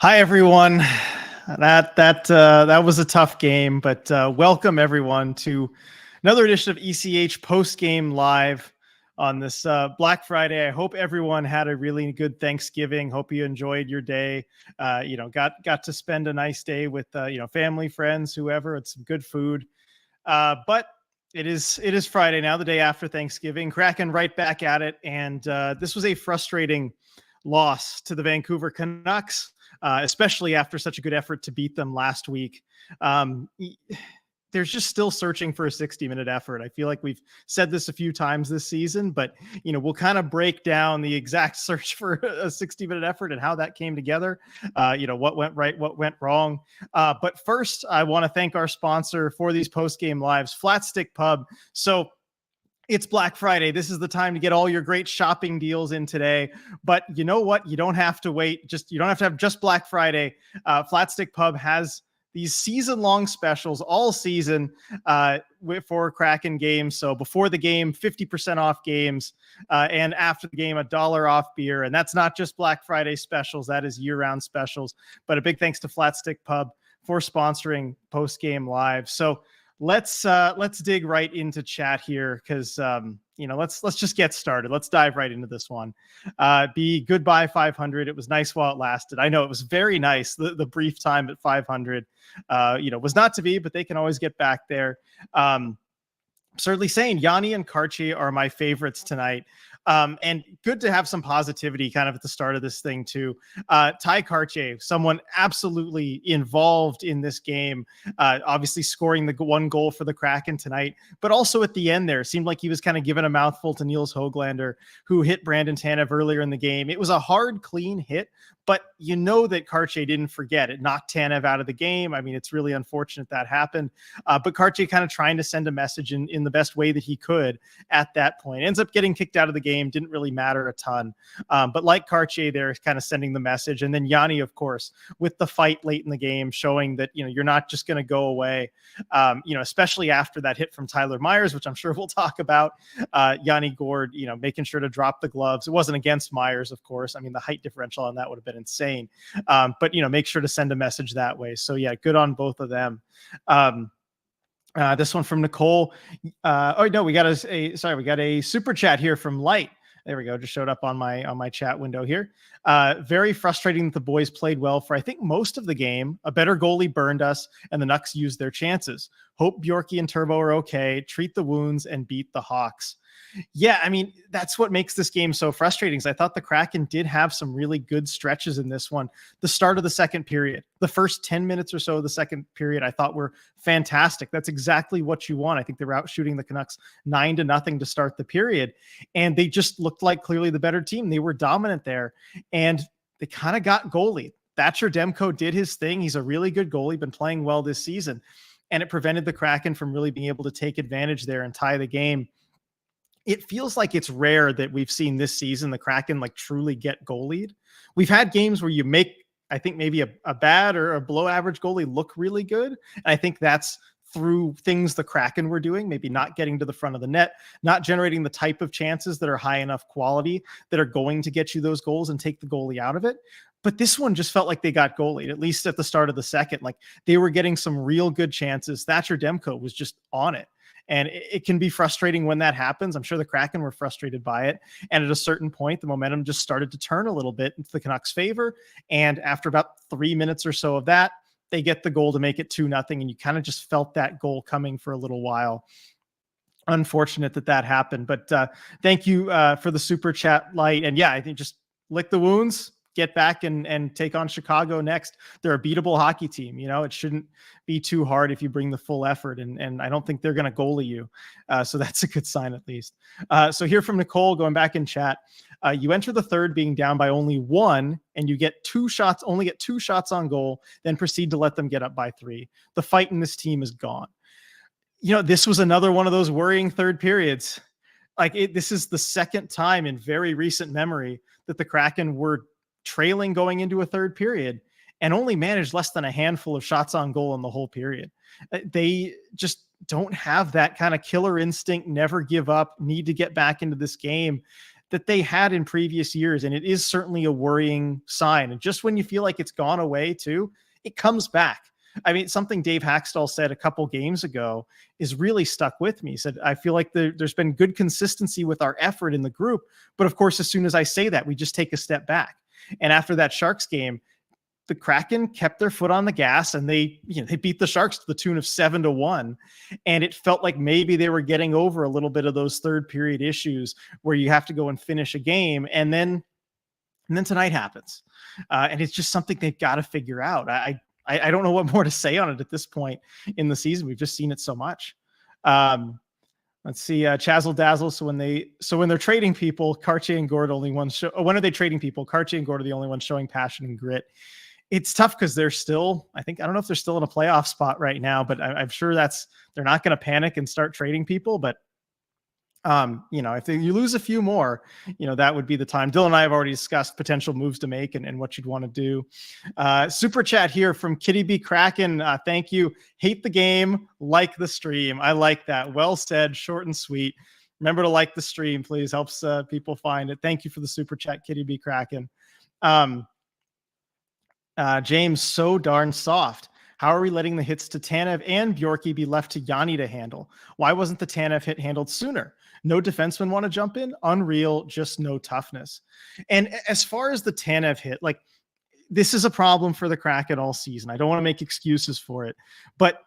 Hi everyone. That was a tough game, but welcome everyone to another edition of ECH Postgame Live on this Black Friday. I hope everyone had a really good Thanksgiving. Hope you enjoyed your day. Got to spend a nice day with family, friends, whoever. It's some good food. But it is Friday now, the day after Thanksgiving. Kraken right back at it, and this was a frustrating loss to the Vancouver Canucks. Especially after such a good effort to beat them last week. There's just still searching for a 60-minute effort. I feel like we've said this a few times this season, but we'll kind of break down the exact search for a 60-minute effort and how that came together. What went right, what went wrong. But first, I want to thank our sponsor for these post-game lives, Flat Stick Pub. So it's Black Friday. This is the time to get all your great shopping deals in today. But you know what? You don't have to wait. You don't have to have just Black Friday. Flat Stick Pub has these season-long specials all season for Kraken games. So before the game, 50% off games, and after the game, $1 off beer. And that's not just Black Friday specials. That is year-round specials. But a big thanks to Flat Stick Pub for sponsoring Post-Game Live. So let's dig right into chat here because let's just get started. Let's dive right into this one. Be goodbye 500. It was nice while it lasted. I know it was very nice. The brief time at 500 was not to be, but they can always get back there. Certainly saying Yanni and Karchi are my favorites tonight. And good to have some positivity kind of at the start of this thing too. Ty Karche, someone absolutely involved in this game, obviously scoring the one goal for the Kraken tonight, but also at the end there, seemed like he was kind of giving a mouthful to Niels Höglander, who hit Brandon Tanev earlier in the game. It was a hard, clean hit, but that Karche didn't forget. It knocked Tanev out of the game. I mean, it's really unfortunate that happened. But Karche kind of trying to send a message in the best way that he could at that point. Ends up getting kicked out of the game. Didn't really matter a ton. But like Karche, they're kind of sending the message. And then Yanni, of course, with the fight late in the game, showing that, you're not just going to go away, especially after that hit from Tyler Myers, which I'm sure we'll talk about. Yanni Gourde, making sure to drop the gloves. It wasn't against Myers, of course. I mean, the height differential on that would have been insane. But make sure to send a message that way. So yeah, good on both of them. This one from Nicole. We got a super chat here from Light. There we go. Just showed up on my chat window here. Very frustrating that the boys played well for, I think, most of the game. A better goalie burned us, and the Nucks used their chances. Hope Bjorky and Turbo are okay. Treat the wounds and beat the Hawks. Yeah, I mean, that's what makes this game so frustrating. Is I thought the Kraken did have some really good stretches in this one. The start of the second period, the first 10 minutes or so of the second period, I thought were fantastic. That's exactly what you want. I think they were out shooting the Canucks 9-0 to start the period, and they just looked like clearly the better team. They were dominant there, and they kind of got goalied. Thatcher Demko did his thing. He's a really good goalie, been playing well this season, and it prevented the Kraken from really being able to take advantage there and tie the game. It feels like it's rare that we've seen this season the Kraken truly get goalied. We've had games where you make, I think, maybe a bad or a below average goalie look really good. And I think that's through things the Kraken were doing, maybe not getting to the front of the net, not generating the type of chances that are high enough quality that are going to get you those goals and take the goalie out of it. But this one just felt like they got goalied, at least at the start of the second. Like they were getting some real good chances. Thatcher Demko was just on it. And it can be frustrating when that happens. I'm sure the Kraken were frustrated by it. And at a certain point, the momentum just started to turn a little bit into the Canucks' favor. And after about 3 minutes or so of that, they get the goal to make it 2-0. And you kind of just felt that goal coming for a little while. Unfortunate that happened. But thank you for the super chat, Light. And yeah, I think just lick the wounds, get back and take on Chicago next. They're a beatable hockey team. It shouldn't be too hard if you bring the full effort, and I don't think they're going to goalie you. So that's a good sign at least. So here from Nicole, going back in chat, you enter the third being down by only one, and you get only get two shots on goal, then proceed to let them get up by 3. The fight in this team is gone. This was another one of those worrying third periods. This is the second time in very recent memory that the Kraken were trailing going into a third period and only managed less than a handful of shots on goal in the whole period. They just don't have that kind of killer instinct, never give up, need to get back into this game. that they had in previous years. And it is certainly a worrying sign. And just when you feel like it's gone away too, it comes back. I mean, something Dave Haxtell said a couple games ago is really stuck with me. He said, I feel like there's been good consistency with our effort in the group. But of course, as soon as I say that, we just take a step back. And after that Sharks game, the Kraken kept their foot on the gas, and they beat the Sharks to the tune of 7-1. And it felt like maybe they were getting over a little bit of those third period issues where you have to go and finish a game. And then tonight happens. And it's just something they've got to figure out. I don't know what more to say on it at this point in the season. We've just seen it so much. Let's see, Chazzle Dazzle. So when they're trading people, Cartier and Gord only ones show. When are they trading people? Cartier and Gord are the only ones showing passion and grit. It's tough because they're still, I don't know if they're still in a playoff spot right now, but I'm sure they're not going to panic and start trading people. But if you lose a few more, that would be the time. Dylan and I have already discussed potential moves to make and what you'd want to do. Super chat here from Kitty B Kraken. Thank you. Hate the game, like the stream. I like that. Well said, short and sweet. Remember to like the stream, please. Helps people find it. Thank you for the super chat, Kitty B Kraken. James, so darn soft. How are we letting the hits to Tanev and Bjorky be left to Yanni to handle? Why wasn't the Tanev hit handled sooner? No defensemen want to jump in? Unreal, just no toughness. And as far as the Tanev hit, like, this is a problem for the Kraken all season. I don't want to make excuses for it, but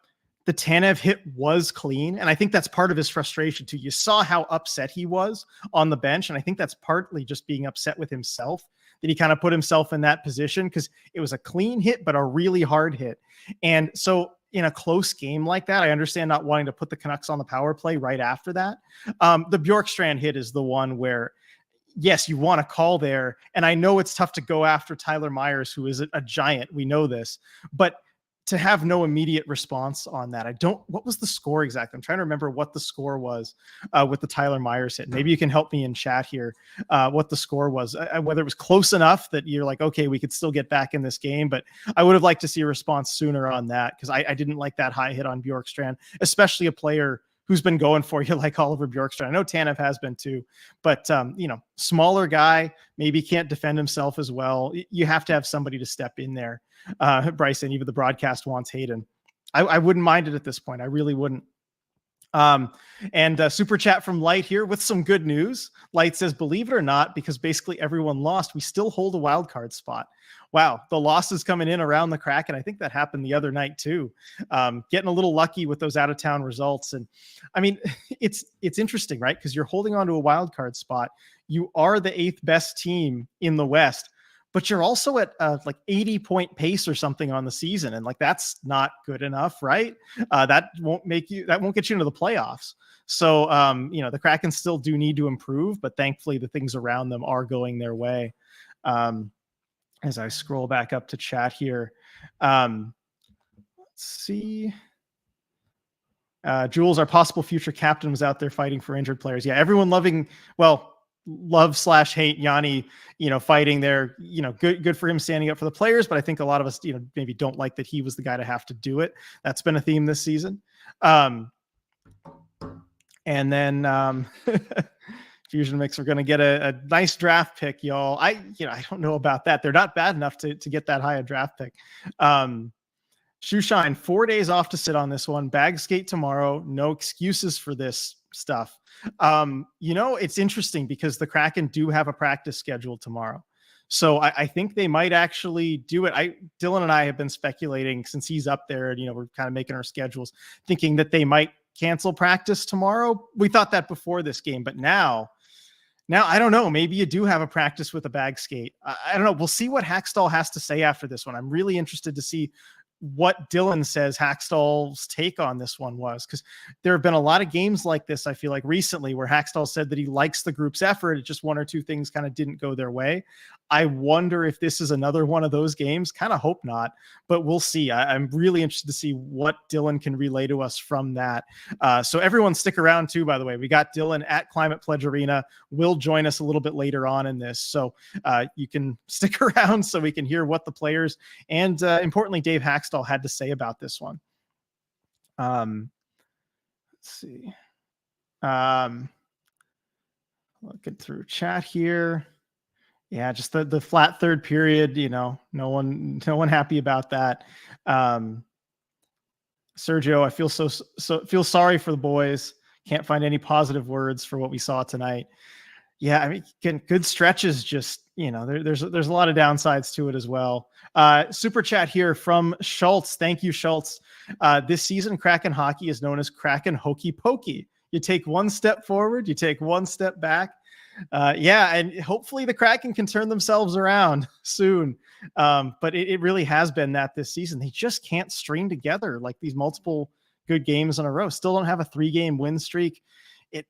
the Tanev hit was clean. And I think that's part of his frustration too. You saw how upset he was on the bench. And I think that's partly just being upset with himself, that he kind of put himself in that position because it was a clean hit, but a really hard hit. And so in a close game like that, I understand not wanting to put the Canucks on the power play right after that. The Bjorkstrand hit is the one where, yes, you want to call there. And I know it's tough to go after Tyler Myers, who is a giant. We know this, but to have no immediate response on that. What was the score exactly? I'm trying to remember what the score was with the Tyler Myers hit. Maybe you can help me in chat here what the score was, whether it was close enough that you're like, okay, we could still get back in this game, but I would have liked to see a response sooner on that because I didn't like that high hit on Bjorkstrand, especially a player who's been going for you like Oliver Bjorkstrand. I know Tanev has been too, but smaller guy, maybe can't defend himself as well. You have to have somebody to step in there. Bryson, even the broadcast wants Hayden. I wouldn't mind it at this point. I really wouldn't. And super chat from Light here with some good news. Light says, believe it or not, because basically everyone lost, we still hold a wild card spot. Wow. The losses coming in around the Kraken. I think that happened the other night too. Getting a little lucky with those out of town results. And I mean, it's interesting, right? Because you're holding on to a wild card spot. You are the 8th best team in the West, but you're also at like 80-point pace or something on the season. And like, that's not good enough, right? That won't get you into the playoffs. So, the Kraken still do need to improve, but thankfully the things around them are going their way. As I scroll back up to chat here, let's see. Jules, our possible future captain, was out there fighting for injured players. Yeah, everyone love/hate Yanni, fighting there, good for him standing up for the players. But I think a lot of us, maybe don't like that he was the guy to have to do it. That's been a theme this season. And then Fusion Mix, we're going to get a nice draft pick, y'all. I don't know about that. They're not bad enough to get that high a draft pick. Shoeshine, 4 days off to sit on this one. Bag skate tomorrow. No excuses for this stuff. It's interesting because the Kraken do have a practice scheduled tomorrow. So I think they might actually do it. Dylan and I have been speculating since he's up there and, we're kind of making our schedules, thinking that they might cancel practice tomorrow. We thought that before this game, but now I don't know. Maybe you do have a practice with a bag skate. I don't know. We'll see what Haxtell has to say after this one. I'm really interested to see what Dylan says Haxtell's take on this one was, because there have been a lot of games like this, I feel like recently, where Haxtell said that he likes the group's effort. It just one or two things kind of didn't go their way. I wonder if this is another one of those games. Kind of hope not, but we'll see. I'm really interested to see what Dylan can relay to us from that. So everyone stick around too, by the way. We got Dylan at Climate Pledge Arena. Will join us a little bit later on in this. So you can stick around so we can hear what the players and importantly, Dave Haxtell had to say about this one. Let's see. Looking through chat here. Yeah, just the flat third period, no one happy about that. Sergio, I feel sorry for the boys. Can't find any positive words for what we saw tonight. Yeah, I mean, getting good stretches, just, there's a lot of downsides to it as well. Super chat here from Schultz. Thank you, Schultz. This season, Kraken hockey is known as Kraken hokey pokey. You take one step forward, you take one step back. Yeah, and hopefully the Kraken can turn themselves around soon. But it really has been that this season. They just can't string together like these multiple good games in a row. Still don't have a 3-game win streak. I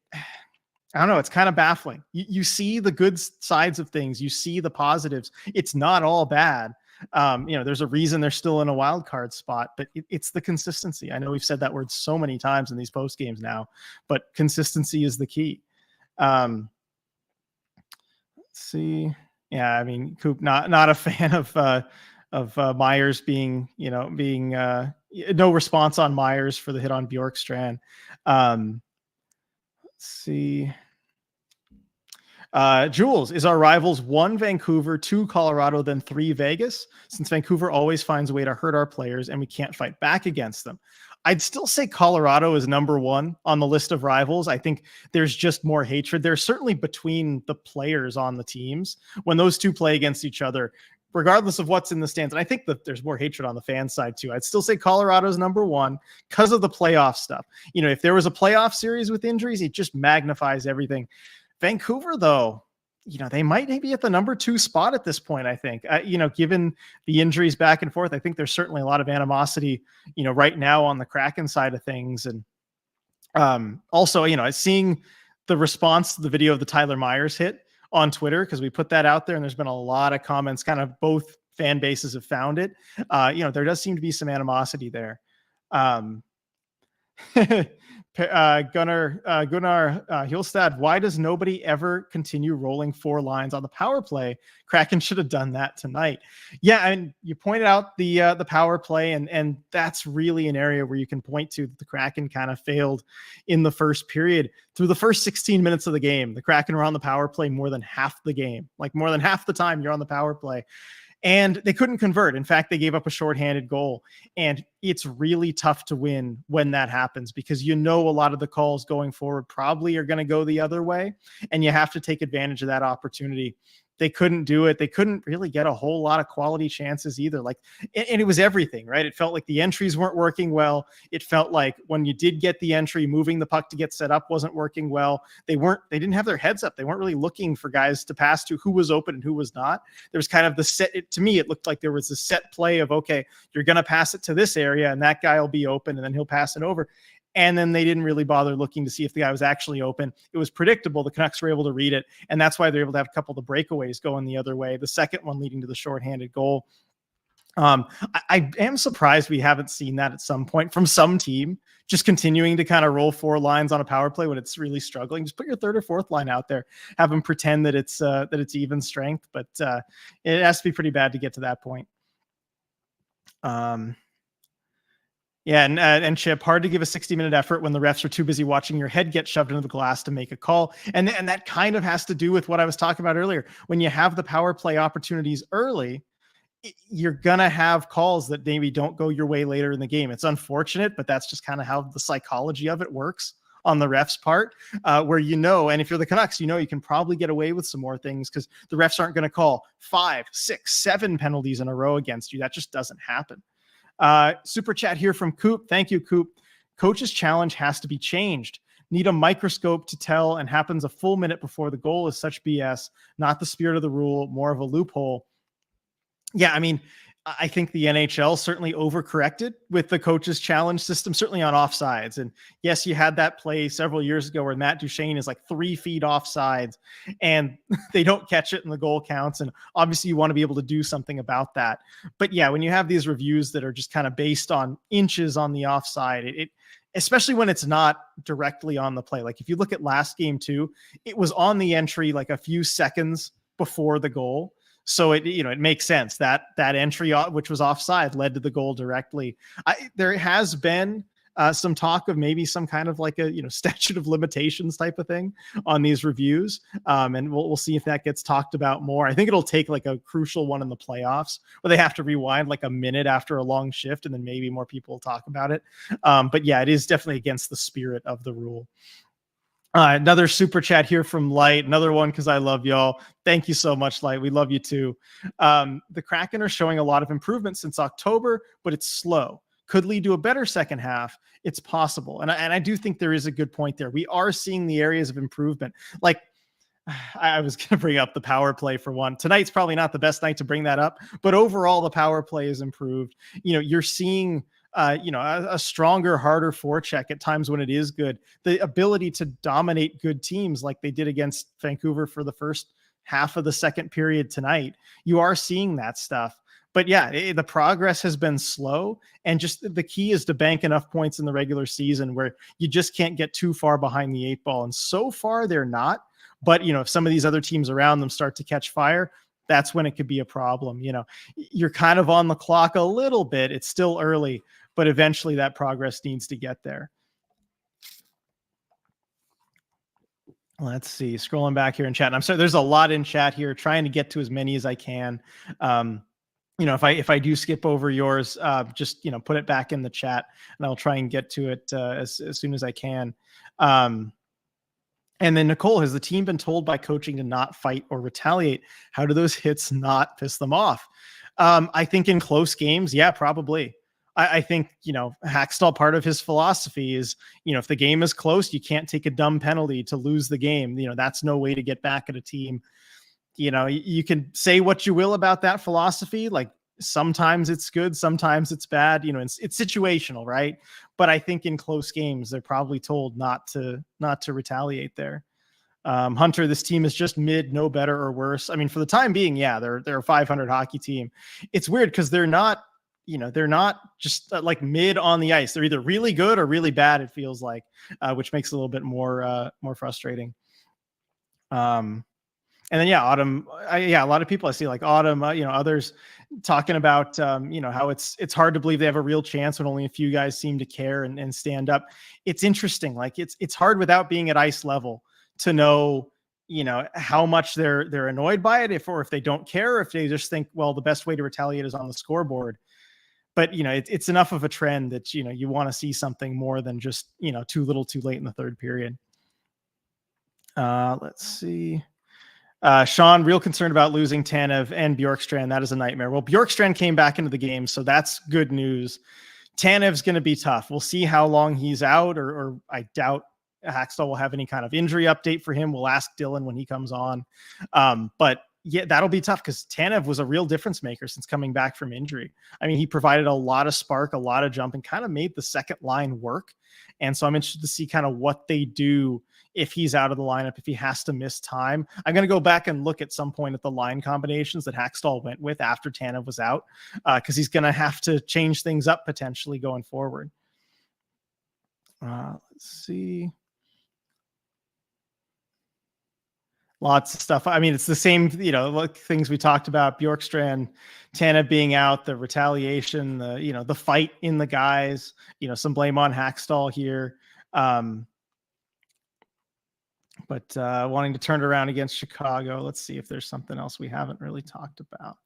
don't know. It's kind of baffling. You see the good sides of things. You see the positives. It's not all bad. There's a reason they're still in a wild card spot, but it's the consistency. I know we've said that word so many times in these post games now, but consistency is the key. Let's see. Yeah, I mean, Coop, not a fan of Myers being no response on Myers for the hit on Bjorkstrand. Let's see. Jules, is our rivals 1 Vancouver, 2 Colorado, then 3 Vegas? Since Vancouver always finds a way to hurt our players and we can't fight back against them. I'd still say Colorado is number 1 on the list of rivals. I think there's just more hatred. There's certainly between the players on the teams when those two play against each other, regardless of what's in the stands. And I think that there's more hatred on the fan side too. I'd still say Colorado's number 1 because of the playoff stuff. If there was a playoff series with injuries, it just magnifies everything. Vancouver, though, they might be at the number 2 spot at this point, I think. Given the injuries back and forth, I think there's certainly a lot of animosity, right now on the Kraken side of things. And also, seeing the response to the video of the Tyler Myers hit on Twitter, because we put that out there and there's been a lot of comments, kind of both fan bases have found it. There does seem to be some animosity there. Gunnar Hjulstad, why does nobody ever continue rolling 4 lines on the power play? Kraken should have done that tonight. Yeah, and you pointed out the power play, and that's really an area where you can point to that the Kraken kind of failed in the first period. Through the first 16 minutes of the game, the Kraken were on the power play more than half the game. Like more than half the time you're on the power play. And they couldn't convert. In fact, they gave up a shorthanded goal. And it's really tough to win when that happens, because a lot of the calls going forward probably are going to go the other way. And you have to take advantage of that opportunity. They couldn't do it. They couldn't really get a whole lot of quality chances either. And it was everything, right? It felt like the entries weren't working well. It felt like when you did get the entry, moving the puck to get set up wasn't working well. They didn't have their heads up. They weren't really looking for guys to pass to, who was open and who was not. There was kind of to me, it looked like there was a set play of, okay, you're going to pass it to this area and that guy will be open and then he'll pass it over. And then they didn't really bother looking to see if the guy was actually open. It was predictable. The Canucks were able to read it. And that's why they're able to have a couple of the breakaways going the other way. The second one leading to the shorthanded goal. I am surprised we haven't seen that at some point from some team, just continuing to kind of roll 4 lines on a power play when it's really struggling. Just put your 3rd or 4th line out there, have them pretend that it's even strength, but it has to be pretty bad to get to that point. Yeah, and Chip, hard to give a 60-minute effort when the refs are too busy watching your head get shoved into the glass to make a call. And that kind of has to do with what I was talking about earlier. When you have the power play opportunities early, you're going to have calls that maybe don't go your way later in the game. It's unfortunate, but that's just kind of how the psychology of it works on the refs part, where and if you're the Canucks, you can probably get away with some more things because the refs aren't going to call 5, 6, 7 penalties in a row against you. That just doesn't happen. Super chat here from Coop. Thank you, Coop. Coach's challenge has to be changed. Need a microscope to tell and happens a full minute before the goal is such BS, not the spirit of the rule, more of a loophole. Yeah, I mean, I think the NHL certainly overcorrected with the coach's challenge system, certainly on offsides. And yes, you had that play several years ago where Matt Duchene is like 3 feet offsides and they don't catch it and the goal counts. And obviously you want to be able to do something about that. But yeah, when you have these reviews that are just kind of based on inches on the offside, it especially when it's not directly on the play. Like if you look at last game too, it was on the entry like a few seconds before the goal. So it makes sense that entry, which was offside, led to the goal directly. There has been some talk of maybe some kind of like a statute of limitations type of thing on these reviews, and we'll see if that gets talked about more. I think it'll take like a crucial one in the playoffs where they have to rewind like a minute after a long shift, and then maybe more people will talk about it. But yeah, it is definitely against the spirit of the rule. Another super chat here from Light. Another one because I love y'all. Thank you so much, Light. We love you too. The Kraken are showing a lot of improvement since October, but it's slow. Could lead to a better second half. It's possible. And I do think there is a good point there. We are seeing the areas of improvement. Like, I was going to bring up the power play for one. Tonight's probably not the best night to bring that up, but overall the power play is improved. You're seeing a stronger, harder forecheck at times when it is good. The ability to dominate good teams like they did against Vancouver for the first half of the second period tonight. You are seeing that stuff. But yeah, the progress has been slow, and just the key is to bank enough points in the regular season where you just can't get too far behind the 8 ball. And so far they're not. But if some of these other teams around them start to catch fire, that's when it could be a problem. You're kind of on the clock a little bit. It's still early, but eventually that progress needs to get there. Let's see, scrolling back here in chat. And I'm sorry, there's a lot in chat here, trying to get to as many as I can. If I do skip over yours, just, put it back in the chat and I'll try and get to it as soon as I can. And then Nicole, has the team been told by coaching to not fight or retaliate? How do those hits not piss them off? I think in close games, yeah, probably. I think, Hackstall, part of his philosophy is, if the game is close, you can't take a dumb penalty to lose the game. That's no way to get back at a team. You can say what you will about that philosophy. Like sometimes it's good, sometimes it's bad, it's situational, right? But I think in close games, they're probably told not to retaliate there. Hunter, this team is just mid, no better or worse. I mean, for the time being, yeah, they're a 500 hockey team. It's weird because they're not just like mid on the ice. They're either really good or really bad, it feels like, which makes it a little bit more frustrating. And then, yeah, Autumn, a lot of people I see like Autumn, others talking about, how it's hard to believe they have a real chance when only a few guys seem to care and stand up. It's interesting. Like it's hard without being at ice level to know, how much they're annoyed by it, if they don't care, or if they just think, well, the best way to retaliate is on the scoreboard. But, it's enough of a trend that, you want to see something more than just, too little too late in the third period. Let's see. Sean, real concerned about losing Tanev and Bjorkstrand. That is a nightmare. Well, Bjorkstrand came back into the game, so that's good news. Tanev's going to be tough. We'll see how long he's out, or I doubt Hackstall will have any kind of injury update for him. We'll ask Dylan when he comes on. But yeah, that'll be tough because Tanev was a real difference maker since coming back from injury. I mean, he provided a lot of spark, a lot of jump, and kind of made the second line work. And so I'm interested to see kind of what they do if he's out of the lineup, if he has to miss time. I'm going to go back and look at some point at the line combinations that Hackstall went with after Tanev was out, because he's going to have to change things up potentially going forward. Let's see. Lots of stuff. I mean, it's the same, like things we talked about, Bjorkstrand, Tanev being out, the retaliation, the fight in the guys, some blame on Hackstall here. But wanting to turn it around against Chicago. Let's see if there's something else we haven't really talked about.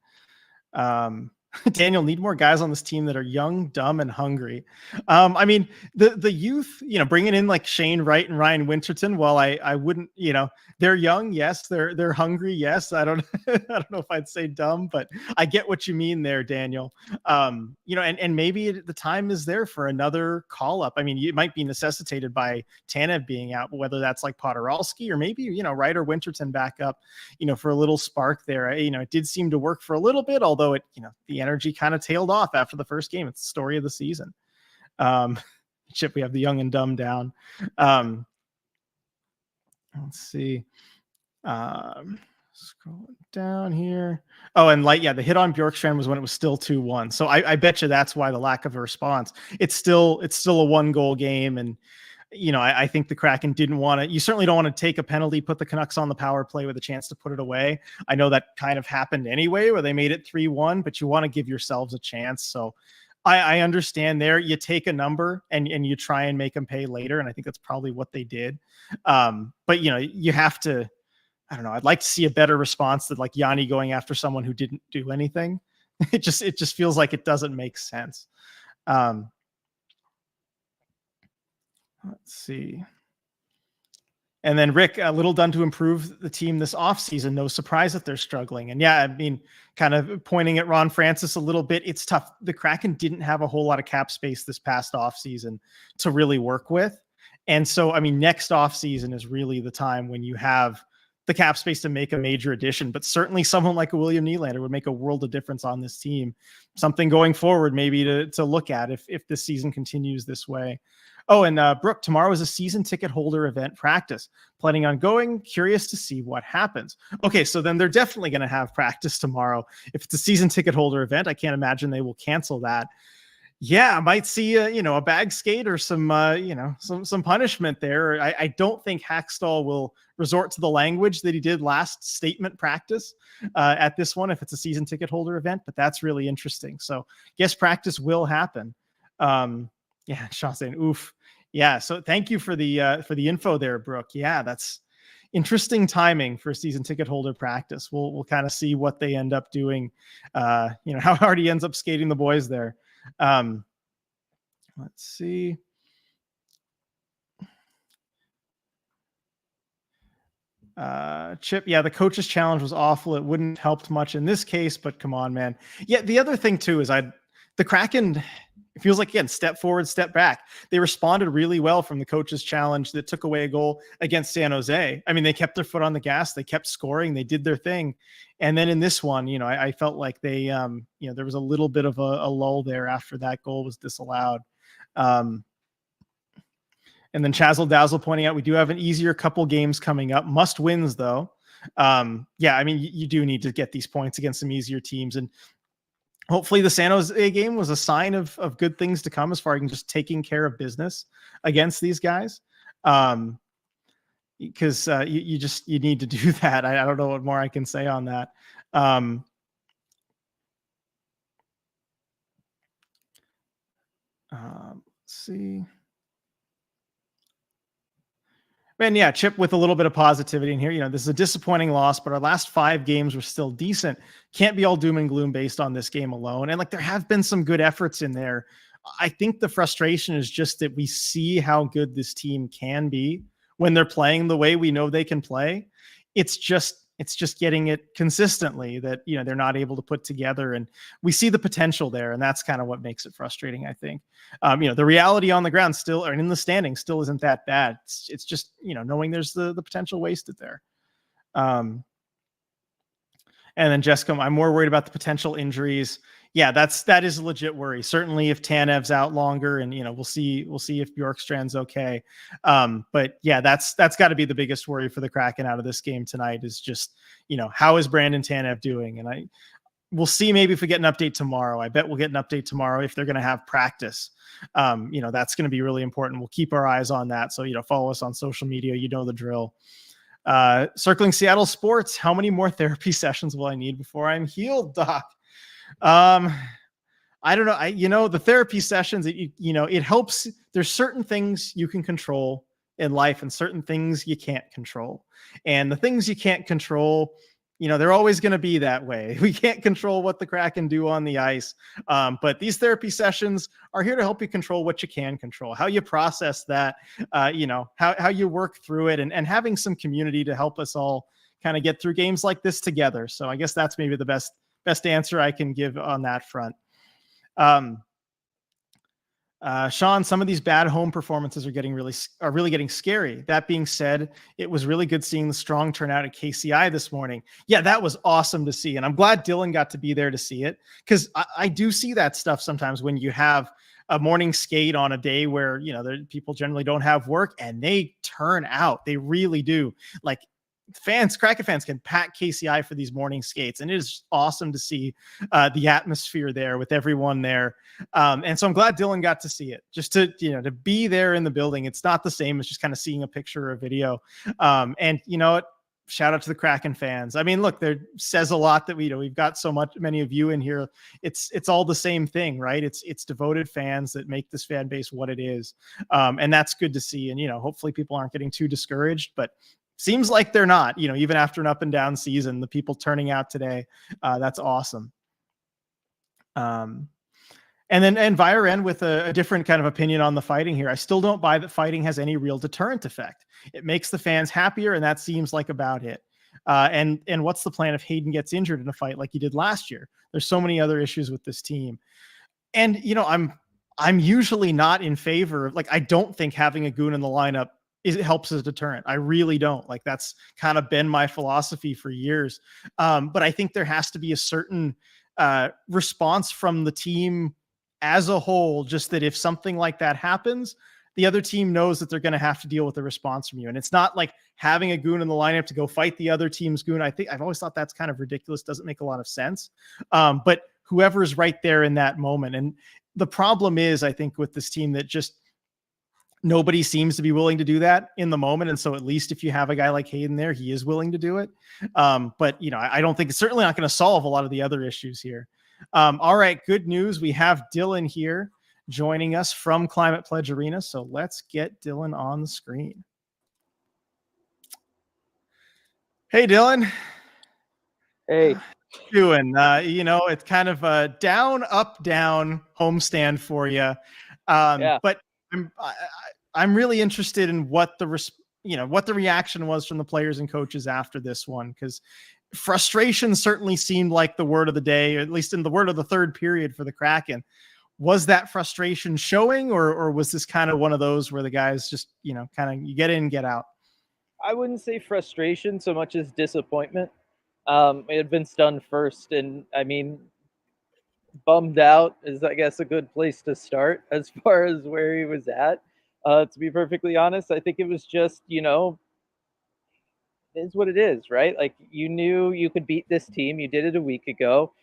Daniel, need more guys on this team that are young, dumb, and hungry. I mean, the youth, bringing in like Shane Wright and Ryan Winterton. While I wouldn't, they're young, yes. They're hungry, yes. I don't know if I'd say dumb, but I get what you mean there, Daniel. And maybe the time is there for another call up. I mean, it might be necessitated by Tanev being out, but whether that's like Podorowski or maybe Wright or Winterton back up, for a little spark there. It did seem to work for a little bit, although it, the energy kind of tailed off after the first game. It's the story of the season. Chip, we have the young and dumb down. Let's see. Scrolling down here. Oh, and Light, yeah, the hit on Bjorkstrand was when it was still 2-1. So I bet you that's why the lack of a response. It's still a 1-goal game, and I think the Kraken didn't want to. You certainly don't want to take a penalty, put the Canucks on the power play with a chance to put it away. I know that kind of happened anyway, where they made it 3-1, but you want to give yourselves a chance. So I understand there. You take a number and you try and make them pay later. And I think that's probably what they did. But you have to, I don't know. I'd like to see a better response than like Yanni going after someone who didn't do anything. It just feels like it doesn't make sense. Let's see. And then Rick, a little done to improve the team this offseason. No surprise that they're struggling. And yeah, I mean, kind of pointing at Ron Francis a little bit. It's tough. The Kraken didn't have a whole lot of cap space this past offseason to really work with. And so, I mean, next offseason is really the time when you have the cap space to make a major addition. But certainly someone like a William Nylander would make a world of difference on this team. Something going forward maybe to look at if this season continues this way. Oh, and Brooke, tomorrow is a season ticket holder event practice. Planning on going, curious to see what happens. Okay, so then they're definitely going to have practice tomorrow. If it's a season ticket holder event, I can't imagine they will cancel that. Yeah, I might see a bag skate or some punishment there. I don't think Hackstall will resort to the language that he did last statement practice at this one if it's a season ticket holder event, but that's really interesting. So guess practice will happen. Yeah, Sean saying, oof. Yeah, so thank you for the info there, Brooke. Yeah, that's interesting timing for season ticket holder practice. We'll kind of see what they end up doing. How hard he ends up skating the boys there. Let's see. Chip, yeah, the coach's challenge was awful. It wouldn't helped much in this case, but come on, man. Yeah, the other thing too is the Kraken, it feels like, again, step forward, step back. They responded really well from the coach's challenge that took away a goal against San Jose. I mean, they kept their foot on the gas. They kept scoring. They did their thing. And then in this one, I felt like they, there was a little bit of a lull there after that goal was disallowed. And then Chazzle Dazzle pointing out, we do have an easier couple games coming up. Must wins, though. Yeah, I mean, you do need to get these points against some easier teams. And hopefully the San Jose game was a sign of good things to come as far as just taking care of business against these guys. Because you need to do that. I don't know what more I can say on that. Let's see. Man, yeah, Chip with a little bit of positivity in here. This is a disappointing loss, but our last 5 games were still decent. Can't be all doom and gloom based on this game alone. And there have been some good efforts in there. I think the frustration is just that we see how good this team can be when they're playing the way we know they can play. It's just getting it consistently that, they're not able to put together, and we see the potential there. And that's kind of what makes it frustrating, I think. The reality on the ground still, or in the standings, still isn't that bad. It's just, knowing there's the potential wasted there. And then Jessica, I'm more worried about the potential injuries. Yeah, that is a legit worry. Certainly if Tanev's out longer, and we'll see if Bjorkstrand's okay. But yeah, that's got to be the biggest worry for the Kraken out of this game tonight is just, how is Brandon Tanev doing? And we'll see maybe if we get an update tomorrow. I bet we'll get an update tomorrow if they're going to have practice. That's going to be really important. We'll keep our eyes on that. So, follow us on social media. The drill. Circling Seattle sports. How many more therapy sessions will I need before I'm healed, Doc? I don't know. The therapy sessions, it helps. There's certain things you can control in life and certain things you can't control. And the things you can't control, they're always going to be that way. We can't control what the Kraken do on the ice. But these therapy sessions are here to help you control what you can control, how you process that, how you work through it, and having some community to help us all kind of get through games like this together. So I guess that's maybe the best answer I can give on that front. Sean, some of these bad home performances are really getting scary. That being said, it was really good seeing the strong turnout at KCI this morning. Yeah, that was awesome to see. And I'm glad Dylan got to be there to see it, because I do see that stuff sometimes when you have a morning skate on a day where, people generally don't have work and they turn out. They really do. Kraken fans can pack KCI for these morning skates, and it is awesome to see the atmosphere there with everyone there. And so I'm glad Dylan got to see it, just to be there in the building. It's not the same as just kind of seeing a picture or a video. And shout out to the Kraken fans. I mean, look, there says a lot that we've got many of you in here. It's all the same thing, right? It's devoted fans that make this fan base what it is. And that's good to see. And, hopefully people aren't getting too discouraged, but seems like they're not, even after an up and down season, the people turning out today, that's awesome. And Viren with a different kind of opinion on the fighting here. I still don't buy that fighting has any real deterrent effect. It makes the fans happier, and that seems like about it. And what's the plan if Hayden gets injured in a fight like he did last year? There's so many other issues with this team. And, I'm usually not in favor of, like, I don't think having a goon in the lineup helps as a deterrent. I really don't. Like, that's kind of been my philosophy for years. But I think there has to be a certain response from the team as a whole, just that if something like that happens, the other team knows that they're going to have to deal with the response from you. And it's not like having a goon in the lineup to go fight the other team's goon. I've always thought that's kind of ridiculous. Doesn't make a lot of sense. But whoever is right there in that moment. And the problem is, I think, with this team, that just nobody seems to be willing to do that in the moment. And so at least if you have a guy like Hayden there, he is willing to do it. But, I don't think it's certainly not going to solve a lot of the other issues here. All right, good news. We have Dylan here joining us from Climate Pledge Arena. So let's get Dylan on the screen. Hey, Dylan. Hey. Doing, it's kind of a down, up, down homestand for you. Yeah. But I'm really interested in what the reaction was from the players and coaches after this one, because frustration certainly seemed like the word of the day, or at least in the word of the third period for the Kraken. Was that frustration showing, or was this kind of one of those where the guys just, kind of, you get in, get out? I wouldn't say frustration so much as disappointment. It had been stunned first, and I mean, bummed out is, I guess, a good place to start as far as where he was at. To be perfectly honest, I think it was just, is what it is, right? Like, you knew you could beat this team. You did it a week ago.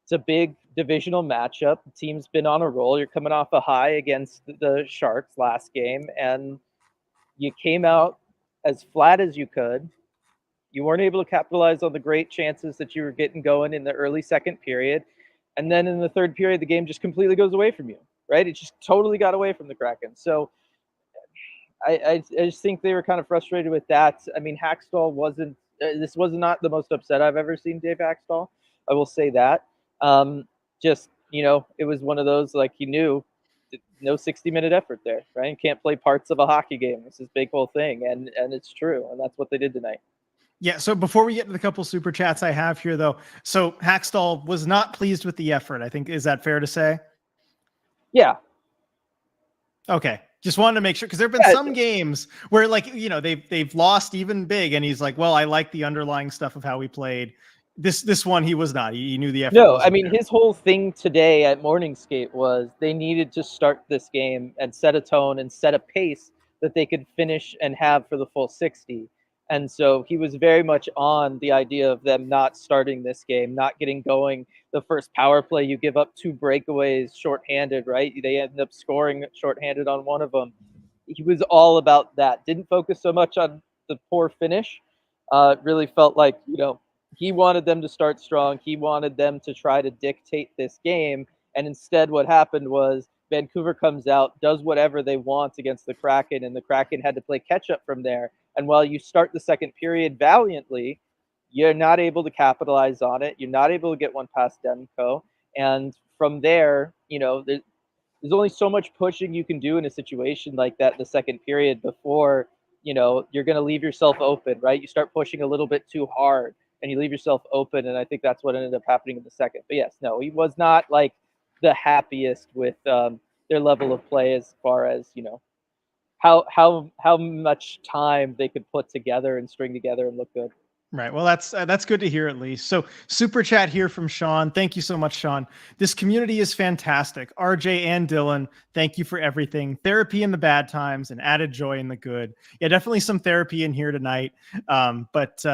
It's a big divisional matchup. The team's been on a roll. You're coming off a high against the Sharks last game, and you came out as flat as you could. You weren't able to capitalize on the great chances that you were getting going in the early second period. And then in the third period, the game just completely goes away from you, right? It just totally got away from the Kraken. So I just think they were kind of frustrated with that. I mean, Hackstall this was not the most upset I've ever seen Dave Hackstall. I will say that. Just, it was one of those, like, he knew no 60-minute effort there, right? You can't play parts of a hockey game. This is big whole thing. And it's true. And that's what they did tonight. Yeah. So before we get to the couple super chats I have here, though, so Hackstall was not pleased with the effort, I think. Is that fair to say? Yeah. Okay. Just wanted to make sure, because there have been some games where, like, they've lost even big, and he's like, well, I like the underlying stuff of how we played. This one, he was not. He knew the effort. No, I mean, his whole thing today at Morningscape was they needed to start this game and set a tone and set a pace that they could finish and have for the full 60. And so he was very much on the idea of them not starting this game, not getting going. The first power play, you give up 2 breakaways shorthanded, right? They ended up scoring shorthanded on one of them. He was all about that. Didn't focus so much on the poor finish. It really felt like, he wanted them to start strong. He wanted them to try to dictate this game. And instead what happened was Vancouver comes out, does whatever they want against the Kraken, and the Kraken had to play catch up from there. And while you start the second period valiantly, you're not able to capitalize on it. You're not able to get one past Demko. And from there, there's only so much pushing you can do in a situation like that in the second period before, you're going to leave yourself open, right? You start pushing a little bit too hard and you leave yourself open. And I think that's what ended up happening in the second. But yes, no, he was not like the happiest with their level of play as far as, how much time they could put together and string together and look good. Right. Well, that's good to hear, at least. So super chat here from Sean. Thank you so much, Sean. This community is fantastic. RJ and Dylan, thank you for everything. Therapy in the bad times and added joy in the good. Yeah, definitely some therapy in here tonight. But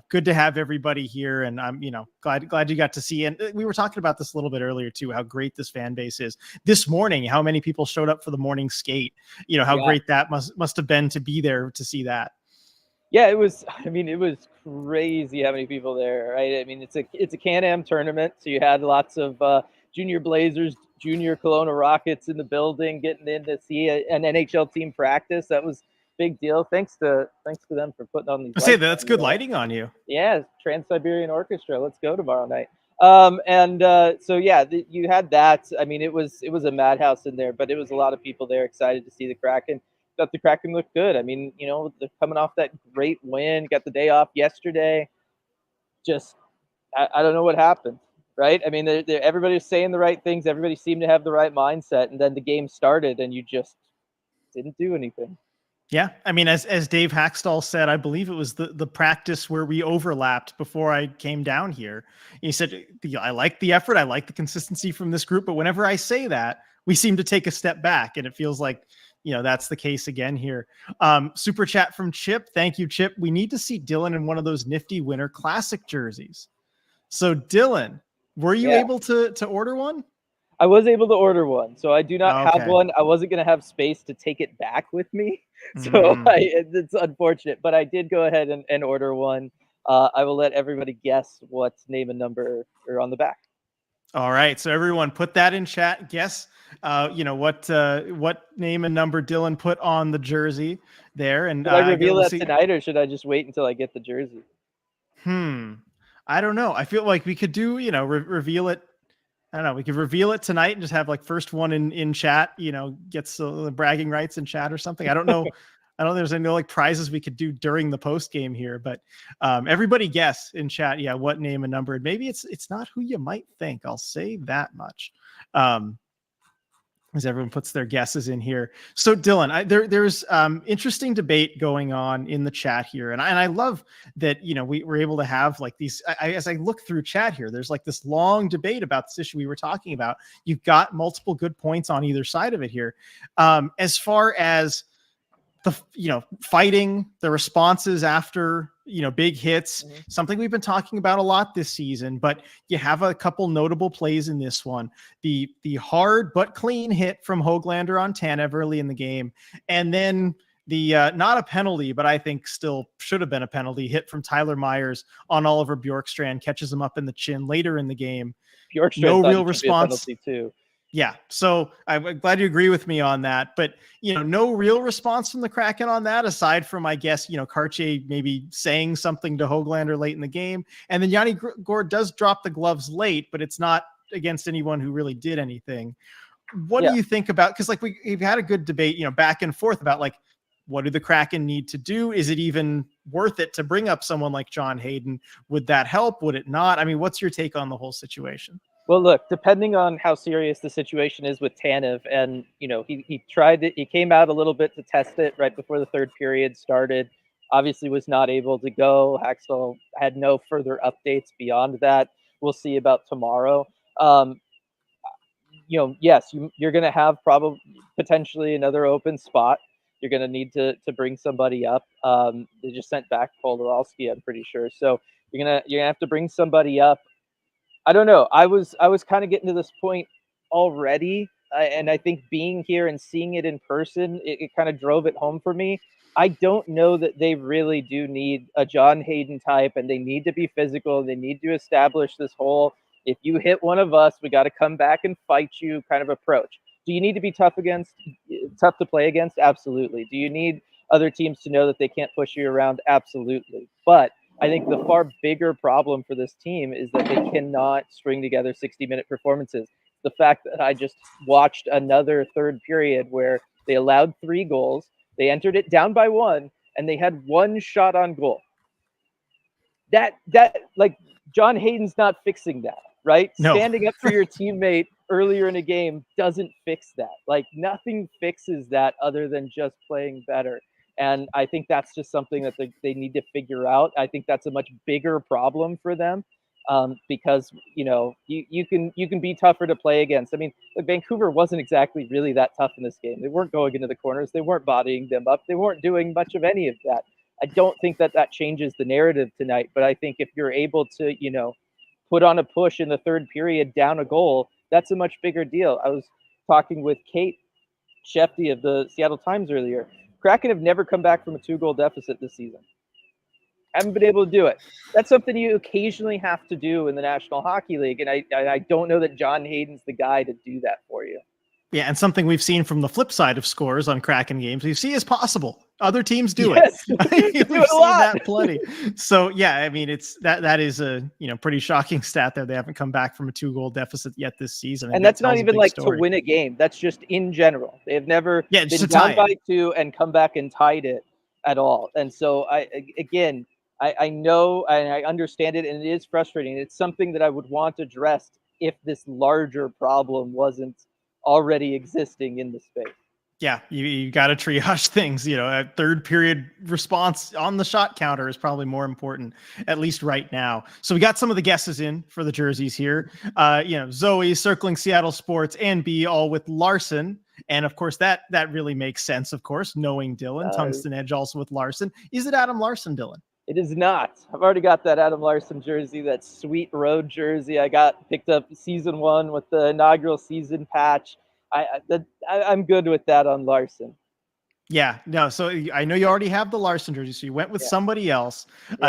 good to have everybody here. And I'm, glad you got to see. And we were talking about this a little bit earlier too, how great this fan base is. This morning, how many people showed up for the morning skate, how great that must have been to be there to see that. Yeah, it was. I mean, it was crazy how many people there, right? I mean, it's a Can-Am tournament, so you had lots of junior Blazers, junior Kelowna Rockets in the building, getting in to see an NHL team practice. That was big deal. Thanks to them for putting on these I say lights. that's good lighting on you. Yeah, Trans-Siberian Orchestra. Let's go tomorrow night. And so yeah, you had that. I mean, it was a madhouse in there, but it was a lot of people there excited to see the Kraken. Thought the Kraken looked good. I mean, they're coming off that great win, got the day off yesterday. Just I don't know what happened, right? I mean, everybody was saying the right things. Everybody seemed to have the right mindset, and then the game started, and you just didn't do anything. Yeah, I mean, as Dave Hackstall said, I believe it was the practice where we overlapped before I came down here. He said, "I like the effort, I like the consistency from this group, but whenever I say that, we seem to take a step back, and it feels like that's the case again here." Super chat from Chip, thank you, Chip. We need to see Dylan in one of those nifty Winter Classic jerseys. So, Dylan, were you able to order one? I was able to order one, so I do not have Okay. one. I wasn't going to have space to take it back with me, so Mm. it's unfortunate. But I did go ahead and order one. I will let everybody guess what name and number are on the back. All right, so everyone, put that in chat. Guess, what name and number Dylan put on the jersey there, and Should I reveal we'll that see. tonight, or should I just wait until I get the jersey? I don't know. I feel like we could do, reveal it. I don't know. We could reveal it tonight and just have like first one in chat, gets the bragging rights in chat or something. I don't know. I don't think there's any like prizes we could do during the post game here, but everybody guess in chat. Yeah. What name and number? And maybe it's not who you might think. I'll say that much. As everyone puts their guesses in here. So Dylan, there's interesting debate going on in the chat here. And I love that, we were able to have like these, as I look through chat here, there's like this long debate about this issue we were talking about. You've got multiple good points on either side of it here. As far as the fighting, the responses after big hits, something we've been talking about a lot this season, but you have a couple notable plays in this one. The hard but clean hit from Höglander on Tanev early in the game, and then the not a penalty, but I think still should have been a penalty hit from Tyler Myers on Oliver Bjorkstrand, catches him up in the chin later in the game. Bjorkstrand No real response. Too. Yeah, so I'm glad you agree with me on that. But, no real response from the Kraken on that, aside from, I guess, Karche maybe saying something to Höglander late in the game. And then Yanni Gourde does drop the gloves late, but it's not against anyone who really did anything. What do you think about, because like we've had a good debate, back and forth about like, what do the Kraken need to do? Is it even worth it to bring up someone like John Hayden? Would that help? Would it not? I mean, what's your take on the whole situation? Well, look, depending on how serious the situation is with Tanev, and he tried it, he came out a little bit to test it right before the third period started. Obviously, was not able to go. Hackstall had no further updates beyond that. We'll see about tomorrow. Yes, you're going to have probably potentially another open spot. You're going to need to bring somebody up. They just sent back Polarowski, I'm pretty sure. So you're gonna have to bring somebody up. I don't know. I was kind of getting to this point already, and I think being here and seeing it in person, it kind of drove it home for me. I don't know that they really do need a John Hayden type, and they need to be physical. They need to establish this whole, if you hit one of us, we got to come back and fight you kind of approach. Do you need to be tough to play against? Absolutely. Do you need other teams to know that they can't push you around? Absolutely. But I think the far bigger problem for this team is that they cannot string together 60-minute performances. The fact that I just watched another third period where they allowed 3 goals, they entered it down by 1, and they had 1 shot on goal. That like John Hayden's not fixing that, right? No. Standing up for your teammate earlier in a game doesn't fix that. Like nothing fixes that other than just playing better. And I think that's just something that they need to figure out. I think that's a much bigger problem for them because you can be tougher to play against. I mean, Vancouver wasn't exactly really that tough in this game. They weren't going into the corners. They weren't bodying them up. They weren't doing much of any of that. I don't think that changes the narrative tonight. But I think if you're able to put on a push in the third period down a goal, that's a much bigger deal. I was talking with Kate Shefty of the Seattle Times earlier. Kraken have never come back from a 2-goal deficit this season. Haven't been able to do it. That's something you occasionally have to do in the National Hockey League, and I don't know that John Hayden's the guy to do that for you. Yeah, and something we've seen from the flip side of scores on Kraken games, we see is possible. Other teams do Yes, it. do We've it a seen lot. that plenty. So yeah, I mean, it's that is a pretty shocking stat there. They haven't come back from a 2-goal deficit yet this season, And that's not even like to win a game. That's just in general. They have never just been to tie down by it. 2 and come back and tied it at all. And so I know and I understand it, and it is frustrating. It's something that I would want addressed if this larger problem wasn't already existing in the space. Yeah, you got to triage things. A third period response on the shot counter is probably more important, at least right now. So we got some of the guesses in for the jerseys here. Zoe, Circling Seattle Sports, and B all with Larson. And of course, that really makes sense, of course, knowing Dylan. Tungsten Edge also with Larson. Is it Adam Larson, Dylan? It is not. I've already got that Adam Larson jersey, that sweet road jersey I picked up season 1 with the inaugural season patch. I'm good with that on Larson. Yeah, no. So I know you already have the Larson jersey, so you went with somebody else.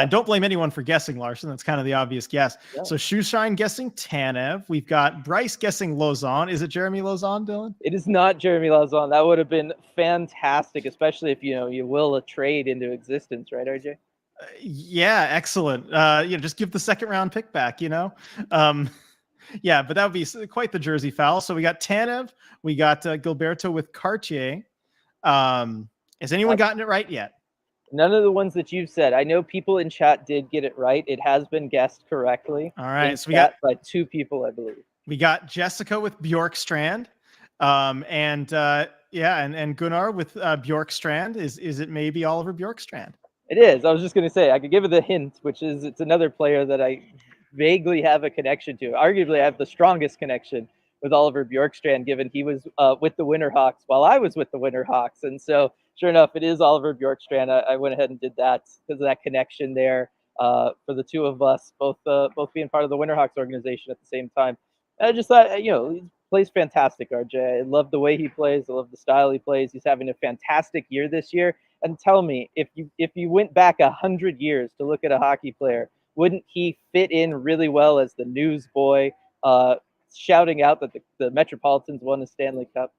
Don't blame anyone for guessing Larson. That's kind of the obvious guess. Yeah. So Shoeshine guessing Tanev. We've got Bryce guessing Lauzon. Is it Jeremy Lauzon, Dylan? It is not Jeremy Lauzon. That would have been fantastic, especially if you will a trade into existence, right, RJ? Yeah, excellent. Just give the second round pick back. Yeah, but that would be quite the jersey foul. So we got Tanev, we got Gilberto with Cartier. Has anyone gotten it right yet? None of the ones that you've said. I know people in chat did get it right. It has been guessed correctly. All right, so we got by 2 people, I believe. We got Jessica with Bjorkstrand, and Gunnar with Bjorkstrand. Is it maybe Oliver Bjorkstrand? It is. I was just going to say I could give it the hint, which is it's another player that I vaguely have a connection to. Arguably, I have the strongest connection with Oliver Bjorkstrand, given he was with the Winterhawks while I was with the Winterhawks. And so, sure enough, it is Oliver Bjorkstrand. I went ahead and did that because of that connection there for the two of us, both being part of the Winterhawks organization at the same time. And I just thought, he plays fantastic, RJ. I love the way he plays. I love the style he plays. He's having a fantastic year this year. And tell me, if you went back 100 years to look at a hockey player, wouldn't he fit in really well as the newsboy, shouting out that the Metropolitans won the Stanley Cup?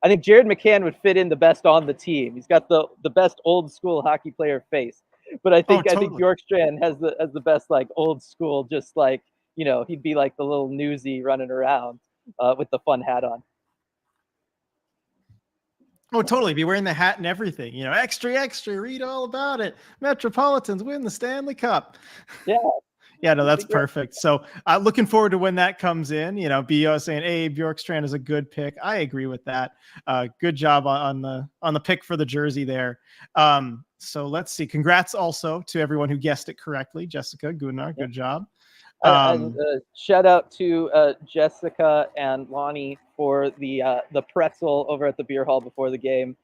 I think Jared McCann would fit in the best on the team. He's got the best old school hockey player face. But I think Bjorkstrand has the best like old school, just like, he'd be like the little newsie running around with the fun hat on. Oh, totally. Be wearing the hat and everything. Extra, extra, read all about it. Metropolitans win the Stanley Cup. Yeah. Yeah, no, that's perfect. So looking forward to when that comes in. BO saying, hey, Bjorkstrand is a good pick. I agree with that. Good job on the pick for the jersey there. So let's see. Congrats also to everyone who guessed it correctly. Jessica, Gunnar, good job. And shout out to Jessica and Lonnie for the pretzel over at the beer hall before the game.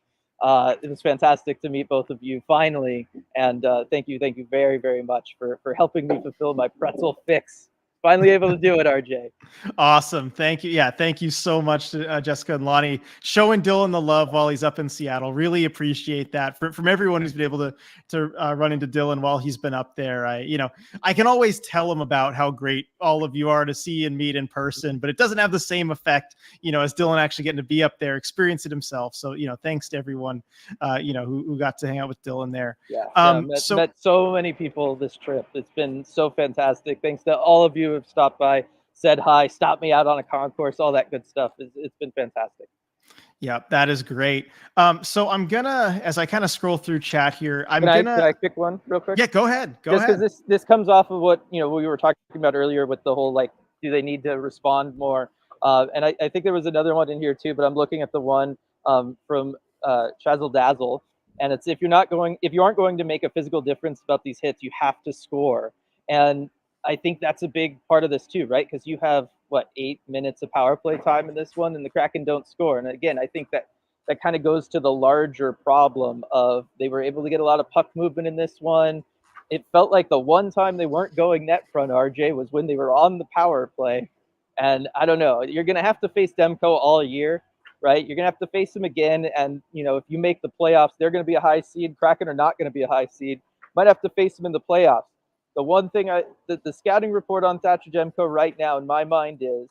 It was fantastic to meet both of you finally, and thank you very, very much for helping me fulfill my pretzel fix. Finally able to do it, RJ. Awesome. Thank you. Yeah, thank you so much to Jessica and Lonnie, showing Dylan the love while he's up in Seattle. Really appreciate that from everyone who's been able to run into Dylan while he's been up there. I can always tell him about how great all of you are to see and meet in person, but it doesn't have the same effect, as Dylan actually getting to be up there, experience it himself. So, thanks to everyone, who got to hang out with Dylan there. Yeah. Met so many people this trip. It's been so fantastic. Thanks to all of you who have stopped by, said hi, stopped me out on a concourse, all that good stuff. It's been fantastic. Yeah, that is great. So I'm gonna, as I kind of scroll through chat here, can I pick one real quick? Yeah, go ahead. Just because this comes off of what we were talking about earlier with the whole do they need to respond more? And I think there was another one in here too, but I'm looking at the one from Chazzle Dazzle, and it's if you aren't going to make a physical difference about these hits, you have to score. And I think that's a big part of this too, right? Because you have 8 minutes of power play time in this one, and the Kraken don't score. And again, I think that kind of goes to the larger problem of they were able to get a lot of puck movement in this one. It felt like the one time they weren't going net front, RJ, was when they were on the power play. And I don't know, you're going to have to face Demko all year, right? You're going to have to face them again. And, if you make the playoffs, they're going to be a high seed. Kraken are not going to be a high seed. Might have to face him in the playoffs. The one thing the scouting report on Thatcher Demko right now in my mind is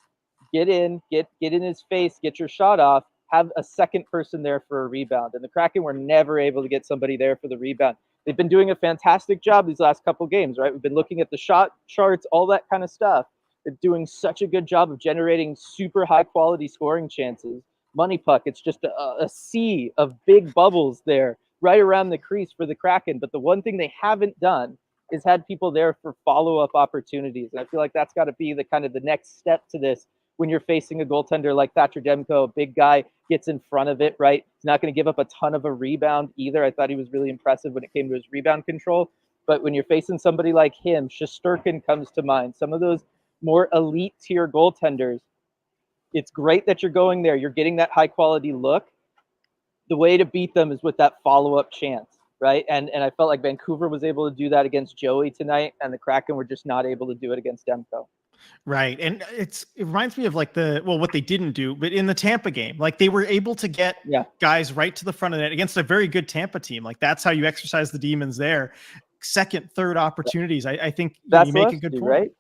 get in his face, get your shot off, have a second person there for a rebound. And the Kraken were never able to get somebody there for the rebound. They've been doing a fantastic job these last couple games, right? We've been looking at the shot charts, all that kind of stuff. They're doing such a good job of generating super high quality scoring chances. Money puck, it's just a sea of big bubbles there right around the crease for the Kraken. But the one thing they haven't done is had people there for follow-up opportunities. And I feel like that's got to be the kind of the next step to this when you're facing a goaltender like Thatcher Demko, a big guy, gets in front of it, right? He's not going to give up a ton of a rebound either. I thought he was really impressive when it came to his rebound control. But when you're facing somebody like him, Shesterkin comes to mind. Some of those more elite tier goaltenders, it's great that you're going there. You're getting that high quality look. The way to beat them is with that follow-up chance, right? And I felt like Vancouver was able to do that against Joey tonight, and the Kraken were just not able to do it against Demko. Right. And it reminds me of like what they didn't do, but in the Tampa game, like they were able to get guys right to the front of the net against a very good Tampa team. Like that's how you exercise the demons there. Second, third opportunities. I think you make a good point. Right?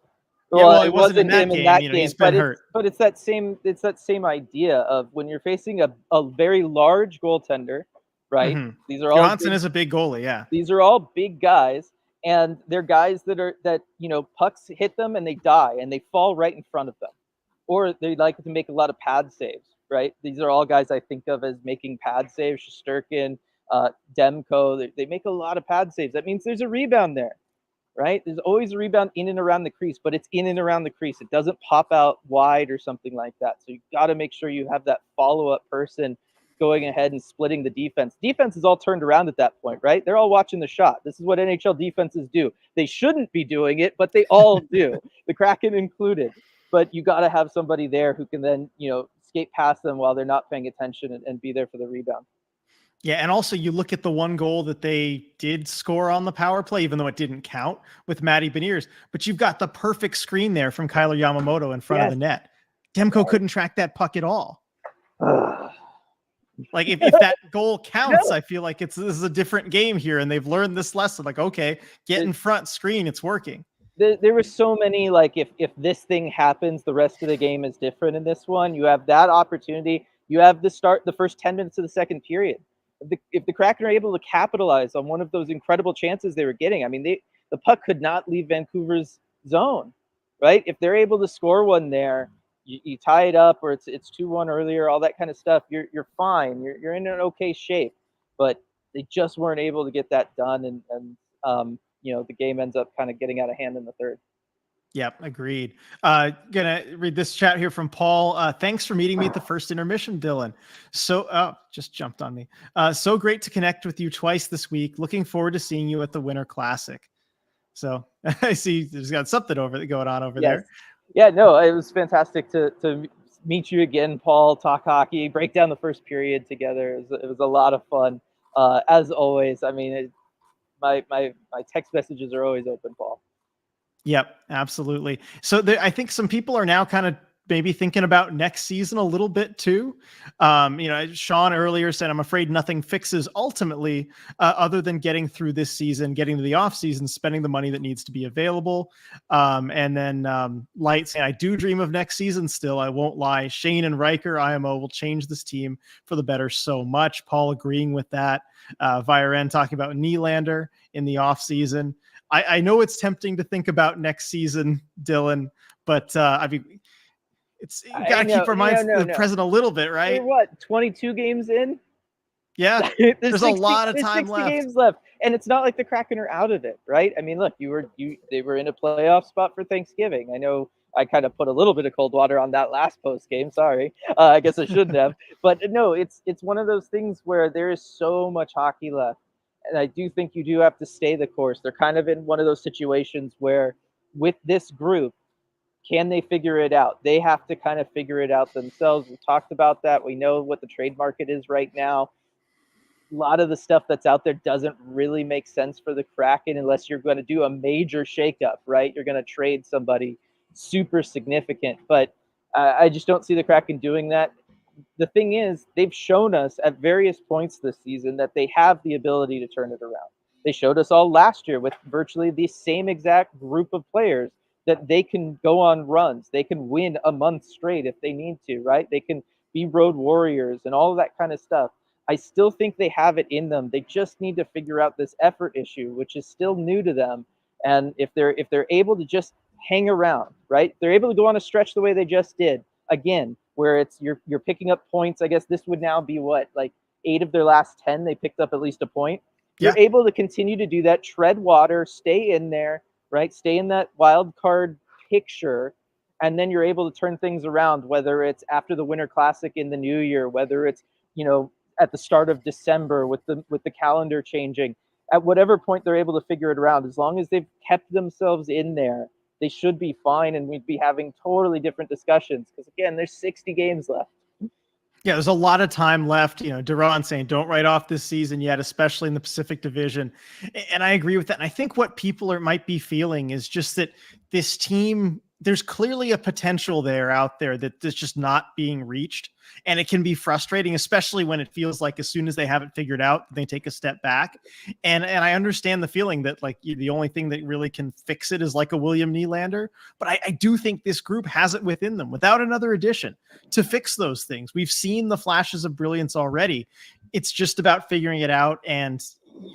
Yeah, well, it wasn't in that game. He's been hurt. But it's that same idea of when you're facing a very large goaltender, right? Mm-hmm. These are all Johansson is a big goalie, yeah. These are all big guys, and they're guys that pucks hit them and they die and they fall right in front of them, or they like to make a lot of pad saves, right? These are all guys I think of as making pad saves. Shesterkin, Demko, they make a lot of pad saves. That means there's a rebound there. Right? There's always a rebound in and around the crease, but it's in and around the crease. It doesn't pop out wide or something like that. So you got to make sure you have that follow-up person going ahead and splitting the defense. Defense is all turned around at that point, right? They're all watching the shot. This is what NHL defenses do. They shouldn't be doing it, but they all do, the Kraken included. But you got to have somebody there who can then, skate past them while they're not paying attention and be there for the rebound. Yeah, and also you look at the one goal that they did score on the power play, even though it didn't count with Matty Beniers, but you've got the perfect screen there from Kyler Yamamoto in front of the net. Demko couldn't track that puck at all. Like if that goal counts, I feel like this is a different game here, and they've learned this lesson. Like, okay, get in front, screen, it's working. There were so many, like, if this thing happens, the rest of the game is different in this one. You have that opportunity. You have the first 10 minutes of the second period. If the Kraken are able to capitalize on one of those incredible chances they were getting, I mean, the puck could not leave Vancouver's zone, right? If they're able to score one there, you tie it up, or it's 2-1 earlier, all that kind of stuff. You're fine. You're in an okay shape, but they just weren't able to get that done, and the game ends up kind of getting out of hand in the third. Yep, agreed. Gonna read this chat here from Paul. Thanks for meeting me at the first intermission, Dylan. Just jumped on me. So great to connect with you twice this week. Looking forward to seeing you at the Winter Classic. So I see there's got something going on over there. Yeah, no, it was fantastic to meet you again, Paul, talk hockey, break down the first period together. It was a lot of fun. As always, I mean, my text messages are always open, Paul. Yep, absolutely. So I think some people are now kind of maybe thinking about next season a little bit too. Sean earlier said, I'm afraid nothing fixes ultimately other than getting through this season, getting to the off season, spending the money that needs to be available. And then Light saying, I do dream of next season still. I won't lie. Shane and Riker, IMO, will change this team for the better so much. Paul agreeing with that. Viren talking about Nylander in the off season. I know it's tempting to think about next season, Dylan, but I mean, you gotta keep our minds present a little bit, right? We're what, 22 games in? Yeah, there's 60, a lot of time left. Games left, and it's not like the Kraken are out of it, right? I mean, look, they were in a playoff spot for Thanksgiving. I know I kind of put a little bit of cold water on that last post game. Sorry, I guess I shouldn't have. But no, it's one of those things where there is so much hockey left. And I do think you do have to stay the course. They're kind of in one of those situations where with this group, can they figure it out? They have to kind of figure it out themselves. We talked about that. We know what the trade market is right now. A lot of the stuff that's out there doesn't really make sense for the Kraken unless you're going to do a major shakeup, right? You're going to trade somebody super significant. But I just don't see the Kraken doing that. The thing is, they've shown us at various points this season that they have the ability to turn it around. They showed us all last year with virtually the same exact group of players that they can go on runs. They can win a month straight if they need to, right? They can be road warriors and all of that kind of stuff. I still think they have it in them. They just need to figure out this effort issue, which is still new to them. And if they're able to just hang around, right? They're able to go on a stretch the way they just did again, where it's you're picking up points. I guess this would now be what, like 8 of their last 10, they picked up at least a point. Yeah. You're able to continue to do that, tread water, stay in there, right? Stay in that wild card picture, and then you're able to turn things around, whether it's after the Winter Classic in the new year, whether it's, at the start of December with the calendar changing. At whatever point they're able to figure it around, as long as they've kept themselves in there, they should be fine, and we'd be having totally different discussions, because again, there's 60 games left. Yeah, there's a lot of time left. Duran saying don't write off this season yet, especially in the Pacific Division. And I agree with that. And I think what people might be feeling is just that this team, there's clearly a potential out there that is just not being reached. And it can be frustrating, especially when it feels like as soon as they have it figured out, they take a step back. And I understand the feeling that like the only thing that really can fix it is like a William Nylander. But I do think this group has it within them without another addition to fix those things. We've seen the flashes of brilliance already. It's just about figuring it out. And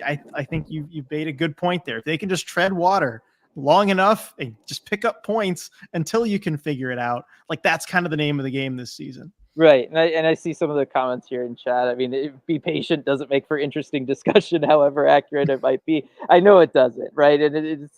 I think you made a good point there. If they can just tread water long enough and just pick up points until you can figure it out, like that's kind of the name of the game this season. Right. And I see some of the comments here in chat. I mean, be patient doesn't make for interesting discussion, however accurate it might be. I know it doesn't, right? And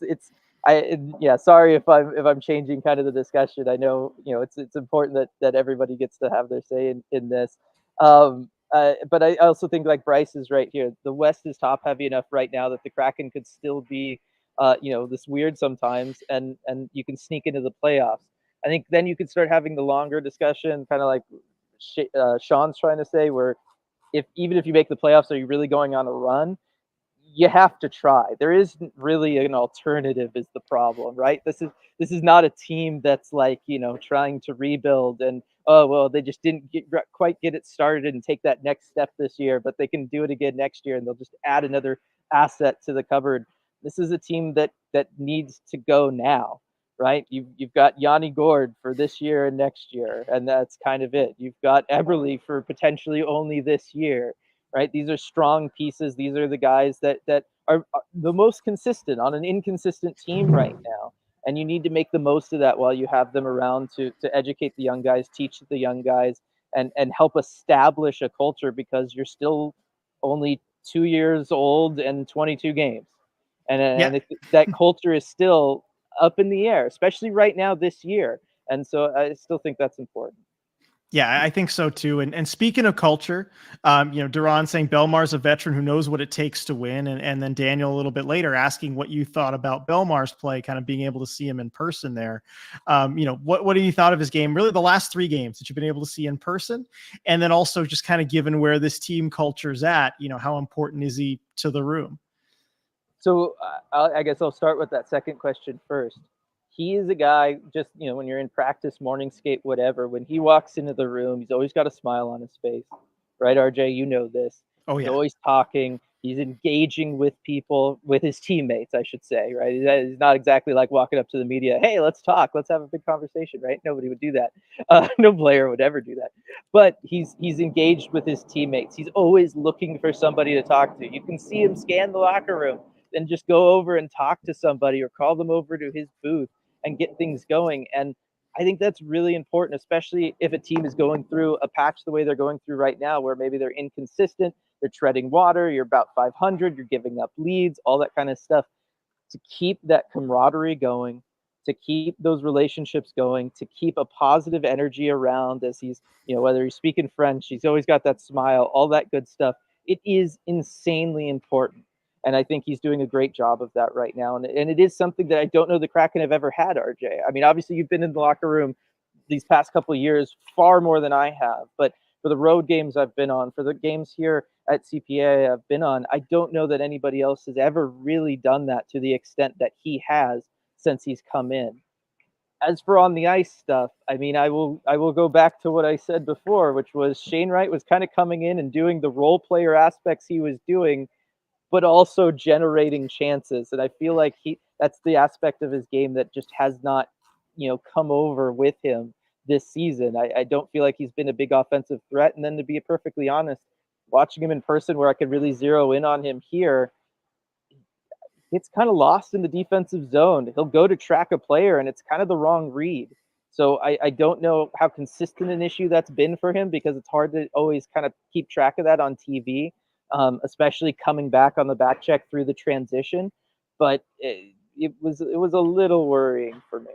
sorry if I'm changing kind of the discussion. I know, it's important that everybody gets to have their say in this. But I also think like Bryce is right here. The West is top heavy enough right now that the Kraken could still be this weird sometimes, and you can sneak into the playoffs. I think then you could start having the longer discussion, kind of like Sean's trying to say, where even if you make the playoffs, are you really going on a run? You have to try. There isn't really an alternative is the problem, right? This is not a team that's like, trying to rebuild and, oh, well, they just didn't quite get it started and take that next step this year, but they can do it again next year and they'll just add another asset to the cupboard. This is a team that needs to go now. Right, you've got Yanni Gord for this year and next year, and that's kind of it. You've got Eberle for potentially only this year, right? These are strong pieces. These are the guys that are the most consistent on an inconsistent team right now, and you need to make the most of that while you have them around to educate the young guys, teach the young guys, and help establish a culture, because you're still only 2 years old and 22 games, and that culture is still up in the air, especially right now this year. And so I still think that's important. Yeah, I think so too. And speaking of culture, Duran saying Belmar's a veteran who knows what it takes to win. And then Daniel a little bit later asking what you thought about Belmar's play, kind of being able to see him in person there. What have you thought of his game? Really the last 3 games that you've been able to see in person. And then also just kind of given where this team culture is at, how important is he to the room? So I guess I'll start with that second question first. He is a guy, just, when you're in practice, morning skate, whatever, when he walks into the room, he's always got a smile on his face, right, RJ? You know this. Oh, yeah. He's always talking. He's engaging with people, with his teammates, I should say, right? He's not exactly like walking up to the media, hey, let's talk. Let's have a big conversation, right? Nobody would do that. No player would ever do that. But he's engaged with his teammates. He's always looking for somebody to talk to. You can see him scan the locker room and just go over and talk to somebody or call them over to his booth and get things going. And I think that's really important, especially if a team is going through a patch the way they're going through right now, where maybe they're inconsistent, they're treading water, you're about 500, you're giving up leads, all that kind of stuff. To keep that camaraderie going, to keep those relationships going, to keep a positive energy around as he's, whether he's speaking French, he's always got that smile, all that good stuff. It is insanely important. And I think he's doing a great job of that right now. And it is something that I don't know the Kraken have ever had, RJ. I mean, obviously you've been in the locker room these past couple of years far more than I have. But for the road games I've been on, for the games here at CPA I've been on, I don't know that anybody else has ever really done that to the extent that he has since he's come in. As for on the ice stuff, I mean, I will go back to what I said before, which was Shane Wright was kind of coming in and doing the role player aspects he was doing but also generating chances. And I feel like that's the aspect of his game that just has not, come over with him this season. I don't feel like he's been a big offensive threat. And then to be perfectly honest, watching him in person where I could really zero in on him here, it's kind of lost in the defensive zone. He'll go to track a player and it's kind of the wrong read. So I don't know how consistent an issue that's been for him, because it's hard to always kind of keep track of that on TV, especially coming back on the back check through the transition. But it was a little worrying for me.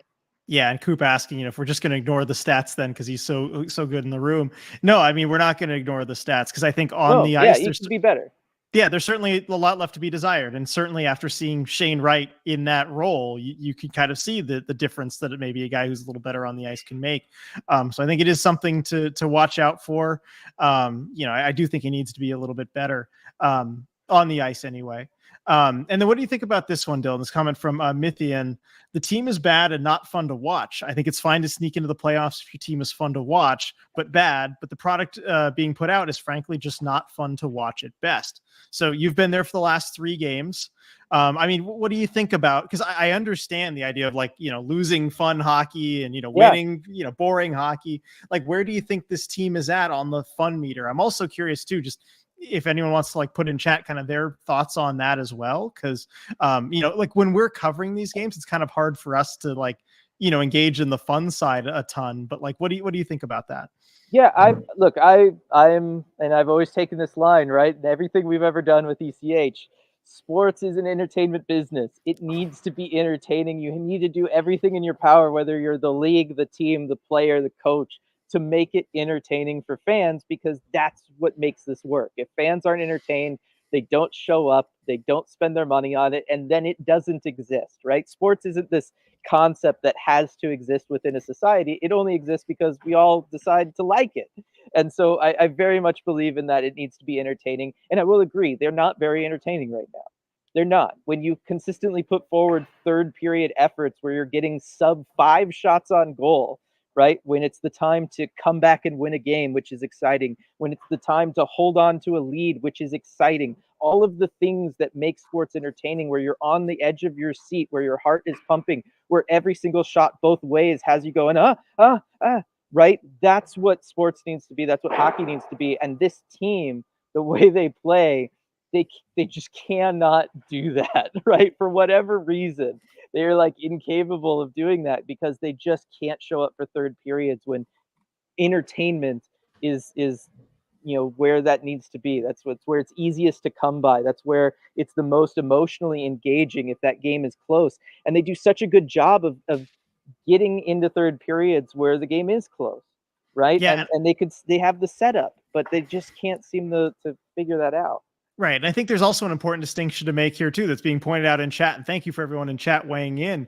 Yeah, and Coop asking, if we're just going to ignore the stats then because he's so good in the room. No, I mean, we're not going to ignore the stats, because I think on the ice, he could be better. Yeah, there's certainly a lot left to be desired. And certainly after seeing Shane Wright in that role, you can kind of see the difference that it maybe a guy who's a little better on the ice can make. So I think it is something to watch out for. I do think he needs to be a little bit better on the ice anyway. And then what do you think about this one, Dylan? This comment from Mythian. The team is bad and not fun to watch. I think it's fine to sneak into the playoffs if your team is fun to watch, but bad. But the product being put out is frankly just not fun to watch at best. So you've been there for the last 3 games. I mean, what do you think about, because I understand the idea of losing fun hockey and, winning, boring hockey. Like, where do you think this team is at on the fun meter? I'm also curious too, just if anyone wants to put in chat kind of their thoughts on that as well. Cause when we're covering these games, it's kind of hard for us to engage in the fun side a ton, but what do you think about that? Yeah, I'm, and I've always taken this line, right? And everything we've ever done with ECH, sports is an entertainment business. It needs to be entertaining. You need to do everything in your power, whether you're the league, the team, the player, the coach, to make it entertaining for fans, because that's what makes this work. If fans aren't entertained, they don't show up, they don't spend their money on it, and then it doesn't exist, right? Sports isn't this concept that has to exist within a society. It only exists because we all decide to like it. And so I very much believe in that. It needs to be entertaining. And I will agree, they're not very entertaining right now. They're not. When you consistently put forward third period efforts where you're getting sub 5 shots on goal, right? When it's the time to come back and win a game, which is exciting. When it's the time to hold on to a lead, which is exciting. All of the things that make sports entertaining, where you're on the edge of your seat, where your heart is pumping, where every single shot both ways has you going, right? That's what sports needs to be. That's what hockey needs to be. And this team, the way they play, they just cannot do that, right? For whatever reason, they're incapable of doing that, because they just can't show up for third periods when entertainment is where that needs to be. That's where it's easiest to come by. That's where it's the most emotionally engaging if that game is close. And they do such a good job of getting into third periods where the game is close, right? Yeah. And they have the setup, but they just can't seem to figure that out. Right. And I think there's also an important distinction to make here too, that's being pointed out in chat. And thank you for everyone in chat weighing in.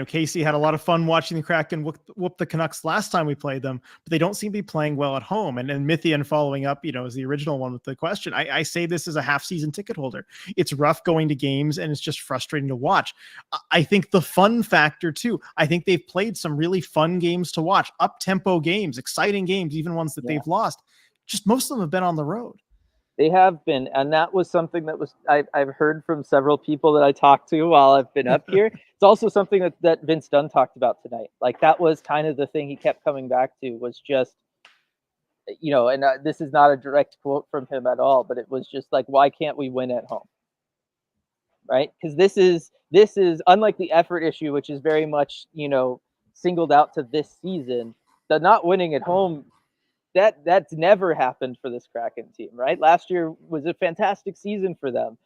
Casey had a lot of fun watching the Kraken whoop the Canucks last time we played them, but they don't seem to be playing well at home. And Mythian following up, is the original one with the question. I say this as a half season ticket holder. It's rough going to games and it's just frustrating to watch. I think the fun factor too, I think they've played some really fun games to watch, up tempo games, exciting games, even ones that they've lost. Just most of them have been on the road. They have been, and that was something that I've heard from several people that I talked to while I've been up here. It's also something that Vince Dunn talked about tonight. That was kind of the thing he kept coming back to, was just, and this is not a direct quote from him at all, but it was just why can't we win at home? Right? Because this is unlike the effort issue, which is very much, singled out to this season. The not winning at home, that's never happened for this Kraken team, right? Last year was a fantastic season for them.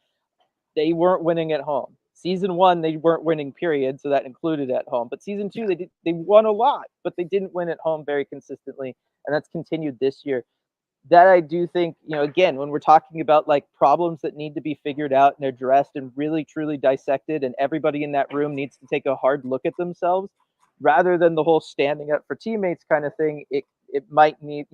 They weren't winning at home. Season 1, they weren't winning, period, so that included at home. But season 2, they won a lot, but they didn't win at home very consistently, and that's continued this year. That I do think, again, when we're talking about problems that need to be figured out and addressed and really truly dissected, and everybody in that room needs to take a hard look at themselves, rather than the whole standing up for teammates kind of thing, it might need,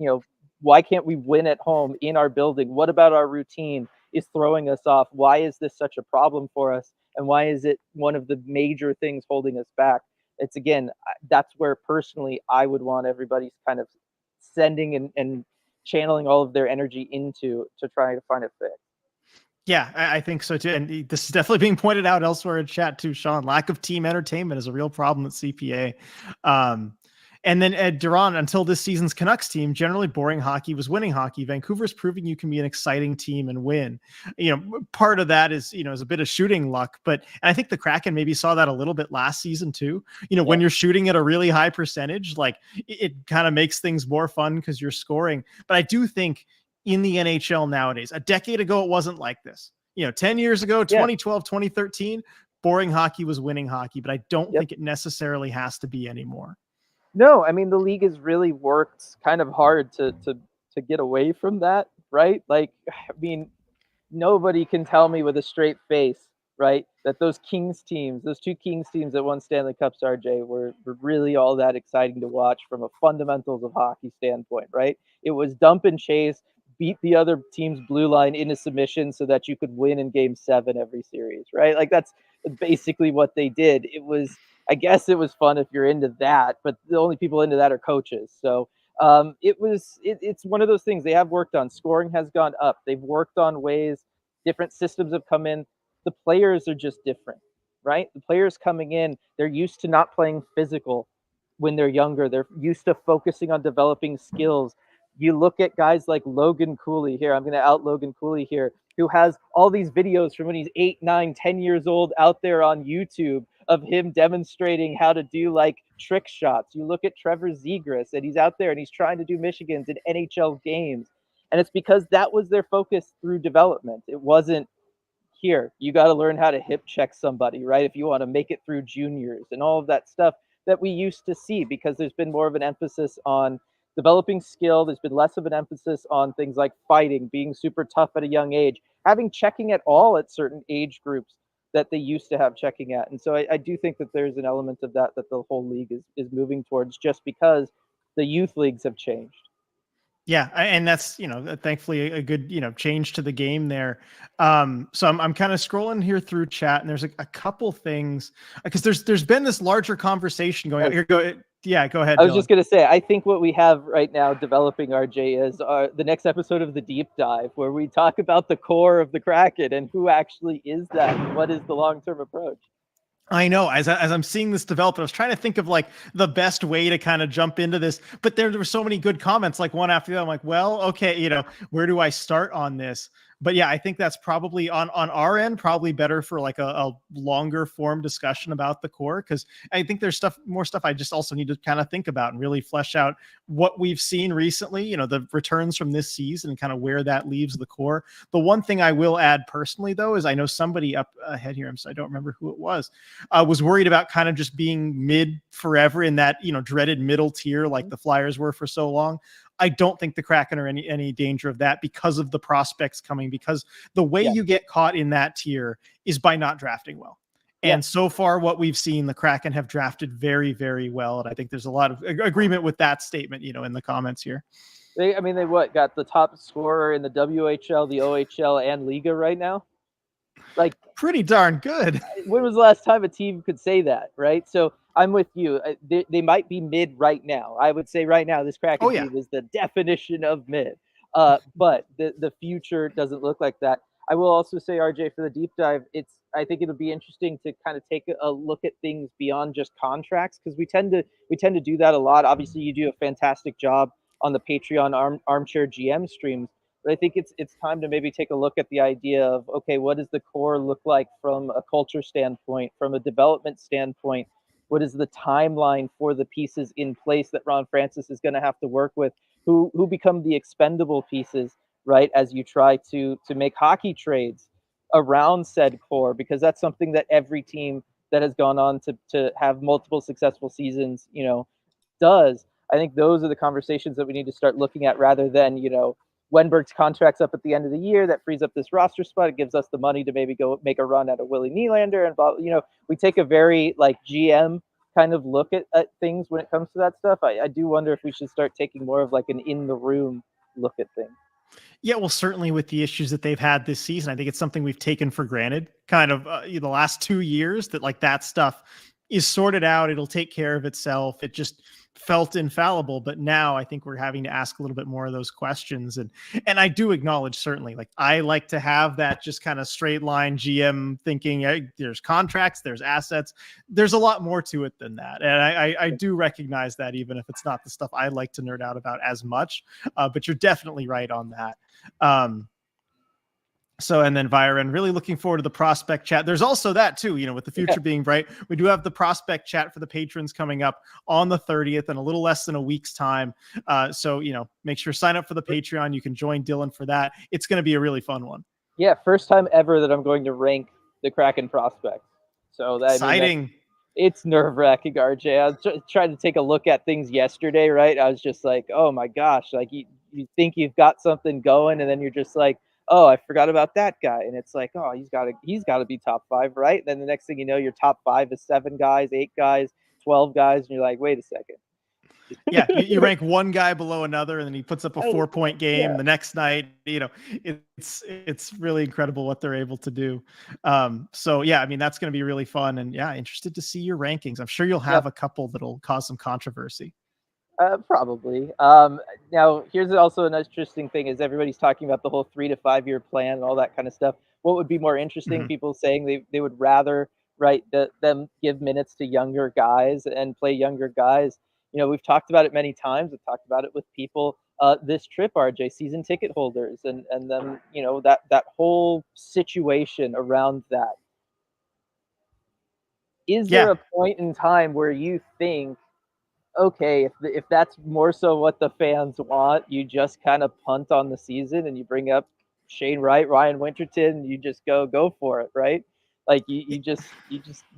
why can't we win at home in our building? What about our routine is throwing us off? Why is this such a problem for us? And why is it one of the major things holding us back? It's, again, that's where personally I would want everybody's kind of sending and channeling all of their energy into, to try to find a fix. Yeah, I think so too. And this is definitely being pointed out elsewhere in chat too, Sean. Lack of team entertainment is a real problem at CPA. Um, and then Duran, until this season's Canucks team, generally boring hockey was winning hockey. Vancouver's proving you can be an exciting team and win. Part of that is, is a bit of shooting luck, and I think the Kraken maybe saw that a little bit last season too. When you're shooting at a really high percentage, like it kind of makes things more fun because you're scoring. But I do think in the NHL nowadays, a decade ago, it wasn't like this. 10 years ago, 2012, 2013, boring hockey was winning hockey, but I don't think it necessarily has to be anymore. No, I mean, the league has really worked kind of hard to get away from that, right? Like, I mean, nobody can tell me with a straight face, right, that those Kings teams, those two Kings teams that won Stanley Cups, RJ, were really all that exciting to watch from a fundamentals of hockey standpoint, right? It was dump and chase, beat the other team's blue line into submission so that you could win in game 7 every series, right? Like that's basically what they did. I guess it was fun if you're into that, but the only people into that are coaches. So it's one of those things they have worked on. Scoring has gone up. They've worked on ways, different systems have come in. The players are just different, right? The players coming in, they're used to not playing physical when they're younger. They're used to focusing on developing skills. You look at guys like Logan Cooley here. I'm going to out Logan Cooley here, who has all these videos from when he's 8, 9, 10 years old out there on YouTube of him demonstrating how to do like trick shots. You look at Trevor Zegras, and he's out there and he's trying to do Michigan's in NHL games. And it's because that was their focus through development. It wasn't here, you got to learn how to hip check somebody, right? If you want to make it through juniors and all of that stuff that we used to see, because there's been more of an emphasis on developing skill. There's been less of an emphasis on things like fighting, being super tough at a young age, having checking at all at certain age groups that they used to have checking at. And so I do think that there's an element of that the whole league is moving towards, just because the youth leagues have changed. Yeah, and that's thankfully a good change to the game there. So I'm kind of scrolling here through chat, and there's a couple things because there's been this larger conversation going on here. Go ahead. I was just going to say, I think what we have right now developing, RJ, is the next episode of the deep dive, where we talk about the core of the Kraken and who actually is that and what is the long-term approach. I know, as I'm seeing this develop, I was trying to think of like the best way to kind of jump into this, but there were so many good comments, like one after the other. I'm like, well, okay, where do I start on this? But yeah, I think that's probably on our end, probably better for like a longer form discussion about the core, because I think there's more stuff I just also need to kind of think about and really flesh out what we've seen recently, the returns from this season and kind of where that leaves the core. The one thing I will add personally, though, is I know somebody up ahead here, I don't remember who it was worried about kind of just being mid forever in that, dreaded middle tier like the Flyers were for so long. I don't think the Kraken are any danger of that because of the prospects coming, because the way you get caught in that tier is by not drafting well. And so far, what we've seen, the Kraken have drafted very, very well. And I think there's a lot of agreement with that statement, in the comments here. They got the top scorer in the WHL, the OHL, and Liga right now? Like, pretty darn good. When was the last time a team could say that, right? So I'm with you. They might be mid right now. I would say right now this Kraken team is the definition of mid. But the future doesn't look like that. I will also say, RJ, for the deep dive, I think it'll be interesting to kind of take a look at things beyond just contracts, because we tend to do that a lot. Obviously, you do a fantastic job on the Patreon armchair GM streams. But I think it's time to maybe take a look at the idea of, okay, what does the core look like from a culture standpoint, from a development standpoint? What is the timeline for the pieces in place that Ron Francis is going to have to work with? Who become the expendable pieces, right, as you try to make hockey trades around said core? Because that's something that every team that has gone on to have multiple successful seasons, does. I think those are the conversations that we need to start looking at, rather than, Wenberg's contract's up at the end of the year. That frees up this roster spot. It gives us the money to maybe go make a run at a Willie Nylander, and we take a very like GM kind of look at things when it comes to that stuff. I do wonder if we should start taking more of like an in the room look at things. Yeah, well, certainly with the issues that they've had this season, I think it's something we've taken for granted kind of the last 2 years, that like that stuff is sorted out. It'll take care of itself. felt infallible, but now I think we're having to ask a little bit more of those questions. And I do acknowledge, certainly, like, I like to have that just kind of straight line GM thinking. There's contracts, there's assets, there's a lot more to it than that. And I do recognize that, even if it's not the stuff I like to nerd out about as much. But you're definitely right on that. So, and then Viren, really looking forward to the prospect chat. There's also that too, with the future being bright. We do have the prospect chat for the patrons coming up on the 30th in a little less than a week's time. So, make sure to sign up for the Patreon. You can join Dylan for that. It's going to be a really fun one. Yeah, first time ever that I'm going to rank the Kraken prospects. So that, exciting. It's nerve-wracking, RJ. I was trying to take a look at things yesterday, right? I was just like, oh my gosh, like you think you've got something going, and then you're just like, oh, I forgot about that guy. And it's like, oh, he's got to be top 5, right? And then the next thing you know, your top 5 is 7 guys, 8 guys, 12 guys, and you're like, wait a second. Yeah, you rank one guy below another, and then he puts up a 4-point game the next night. It's really incredible what they're able to do. So yeah, I mean, that's going to be really fun, and yeah, interested to see your rankings. I'm sure you'll have a couple that'll cause some controversy. Probably. Now, here's also an interesting thing: is everybody's talking about the whole 3 to 5 year plan and all that kind of stuff. What would be more interesting? Mm-hmm. People saying they would rather them give minutes to younger guys and play younger guys. We've talked about it many times. We've talked about it with people this trip, RJ, season ticket holders, and then that whole situation around that. Is there a point in time where you think, okay, if that's more so what the fans want, you just kind of punt on the season and you bring up Shane Wright, Ryan Winterton, and you just go for it, right? Like you just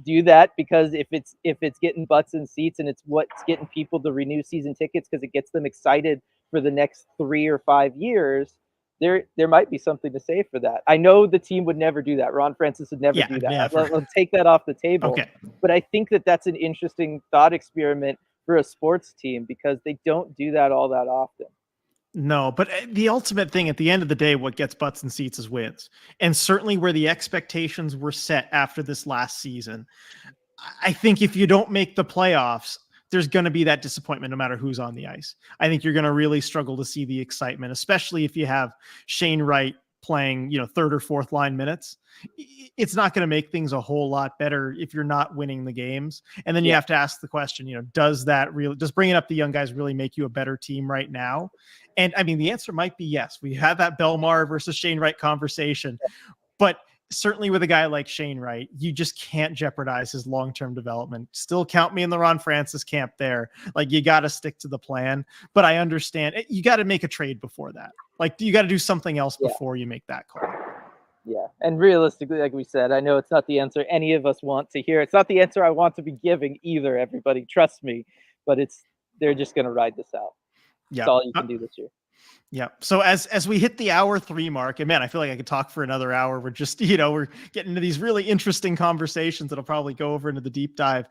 do that, because if it's getting butts in seats and it's what's getting people to renew season tickets because it gets them excited for the next 3 or 5 years, there might be something to say for that. I know the team would never do that. Ron Francis would never do that. Let's take that off the table. Okay. But I think that's an interesting thought experiment for a sports team, because they don't do that all that often. No, but the ultimate thing at the end of the day, what gets butts and seats is wins. And certainly where the expectations were set after this last season, I think if you don't make the playoffs, there's going to be that disappointment no matter who's on the ice. I think you're going to really struggle to see the excitement, especially if you have Shane Wright playing, 3rd or 4th line minutes. It's not going to make things a whole lot better if you're not winning the games. And then you have to ask the question, does bringing up the young guys really make you a better team right now? And I mean, the answer might be yes. We had that Belmar versus Shane Wright conversation, but certainly with a guy like Shane Wright, you just can't jeopardize his long-term development. Still count me in the Ron Francis camp there. Like, you got to stick to the plan, but I understand you got to make a trade before that. Like, you got to do something else before you make that call. Yeah. And realistically, like we said, I know it's not the answer any of us want to hear. It's not the answer I want to be giving either, everybody. Trust me. But they're just going to ride this out. Yeah. That's all you can do this year. Yeah. So as we hit the hour 3 mark, and man, I feel like I could talk for another hour. We're just, we're getting into these really interesting conversations that'll probably go over into the deep dive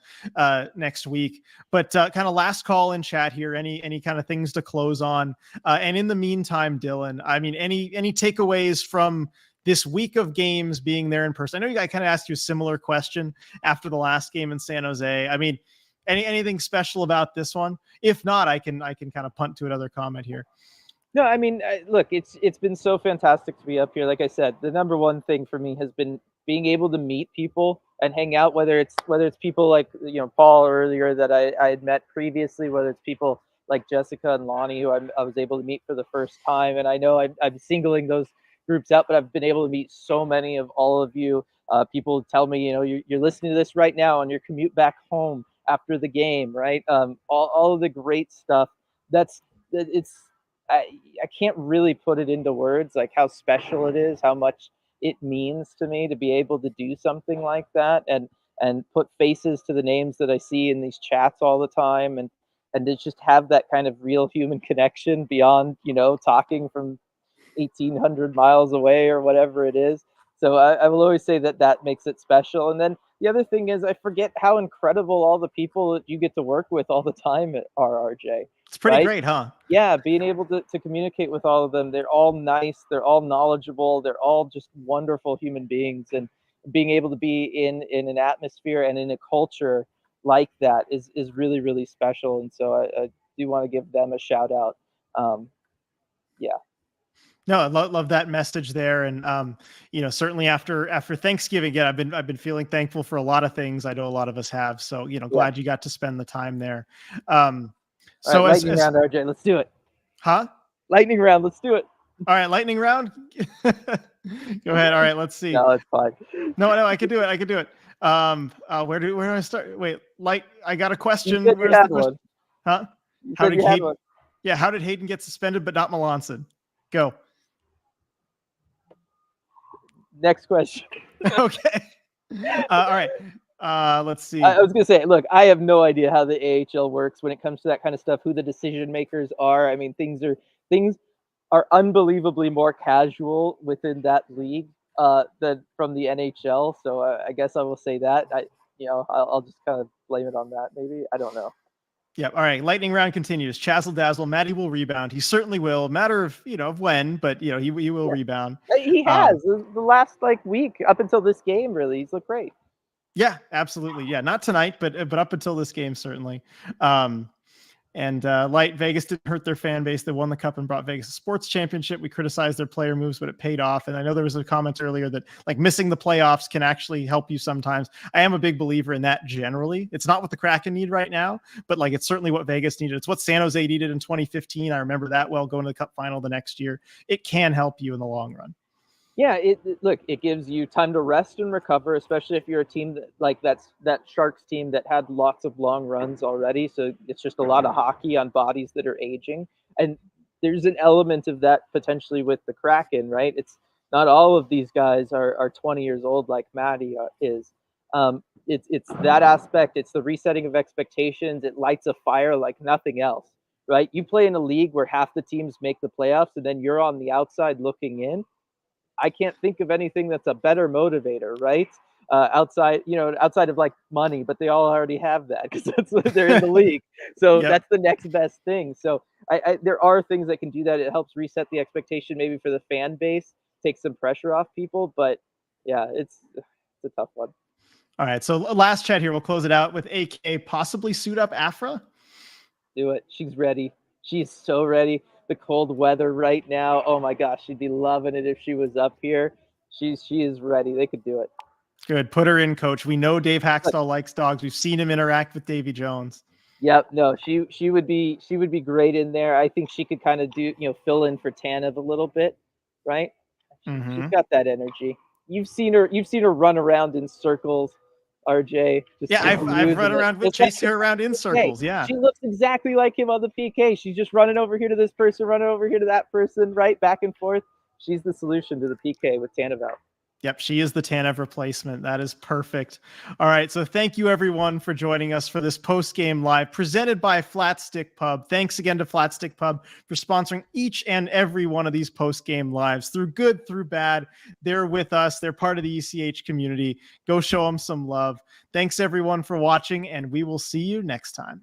next week. But kind of last call in chat here, any kind of things to close on. And in the meantime, Dylan, I mean, any takeaways from this week of games being there in person? I know I kind of asked you a similar question after the last game in San Jose. I mean, anything special about this one? If not, I can kind of punt to another comment here. No, I mean, look, it's been so fantastic to be up here. Like I said, the number one thing for me has been being able to meet people and hang out, whether it's people like, Paul earlier that I had met previously, whether it's people like Jessica and Lonnie, who I was able to meet for the first time. And I know I'm singling those groups out, but I've been able to meet so many of all of you. People tell me, you're listening to this right now on your commute back home after the game, right? All of the great stuff. I can't really put it into words, like how special it is, how much it means to me to be able to do something like that, and put faces to the names that I see in these chats all the time, and to just have that kind of real human connection beyond, talking from 1,800 miles away or whatever it is. So I will always say that makes it special. And then the other thing is, I forget how incredible all the people that you get to work with all the time are, RJ. It's pretty great, huh? Yeah, being able to communicate with all of them. They're all nice. They're all knowledgeable. They're all just wonderful human beings. And being able to be in an atmosphere and in a culture like that is really, really special. And so I do want to give them a shout out. Yeah. No, I love that message there, and certainly after Thanksgiving, again, I've been feeling thankful for a lot of things. I know a lot of us have, so glad you got to spend the time there. All So right, lightning round, RJ, let's do it. Huh? Lightning round, let's do it. All right, lightning round. Go ahead. All right, let's see. No, it's fine. No, I could do it. I could do it. Where do I start? Wait, I got a question. You said Where's you had the question? one. Huh? You How said did you had Hayden? one. Yeah, how did Hayden get suspended but not Melanson? Go. Next question. Okay. All right. Let's see. I was gonna say, look, I have no idea how the AHL works when it comes to that kind of stuff. Who the decision makers are. I mean, things are unbelievably more casual within that league than from the NHL. So I guess I will say that. I'll just kind of blame it on that. Maybe, I don't know. Yeah. All right. Lightning round continues. Chazzle dazzle. Matty will rebound. He certainly will. Matter of of when, but he will rebound. He has the last week up until this game. Really, he's looked great. Yeah, absolutely. Yeah, not tonight, but up until this game, certainly. And Light, Vegas didn't hurt their fan base. They won the cup and brought Vegas a sports championship. We criticized their player moves, but it paid off. And I know there was a comment earlier that missing the playoffs can actually help you sometimes. I am a big believer in that generally. It's not what the Kraken need right now, but it's certainly what Vegas needed. It's what San Jose needed in 2015. I remember that well, going to the cup final the next year. It can help you in the long run. Yeah, it gives you time to rest and recover, especially if you're a team that Sharks team that had lots of long runs already. So it's just a lot of hockey on bodies that are aging, and there's an element of that potentially with the Kraken, right? It's not all of these guys are 20 years old like Matty is. It's that aspect. It's the resetting of expectations. It lights a fire like nothing else, right? You play in a league where half the teams make the playoffs, and then you're on the outside looking in. I can't think of anything that's a better motivator, right? Outside of money, but they all already have that because they're in the league. So Yep. That's the next best thing. So there are things that can do that. It helps reset the expectation maybe for the fan base, take some pressure off people. But yeah, it's a tough one. All right. So last chat here. We'll close it out with AK possibly suit up Afra. Do it. She's ready. She's so ready. The cold weather right now. Oh my gosh, she'd be loving it if she was up here. She is ready. They could do it. Good. Put her in, coach. We know Dave Haxtell likes dogs. We've seen him interact with Davy Jones. Yep. No, she would be great in there. I think she could kind of do, fill in for Tanev a little bit, right? Mm-hmm. She's got that energy. You've seen her run around in circles, RJ. I've run around with chasing her around in circles. Yeah. She looks exactly like him on the PK. She's just running over here to this person, running over here to that person, right? Back and forth. She's the solution to the PK with Tanev out. Yep, she is the Tanev replacement. That is perfect. All right, so thank you everyone for joining us for this post-game live presented by Flat Stick Pub. Thanks again to Flat Stick Pub for sponsoring each and every one of these post-game lives. Through good, through bad, they're with us. They're part of the ECH community. Go show them some love. Thanks everyone for watching, and we will see you next time.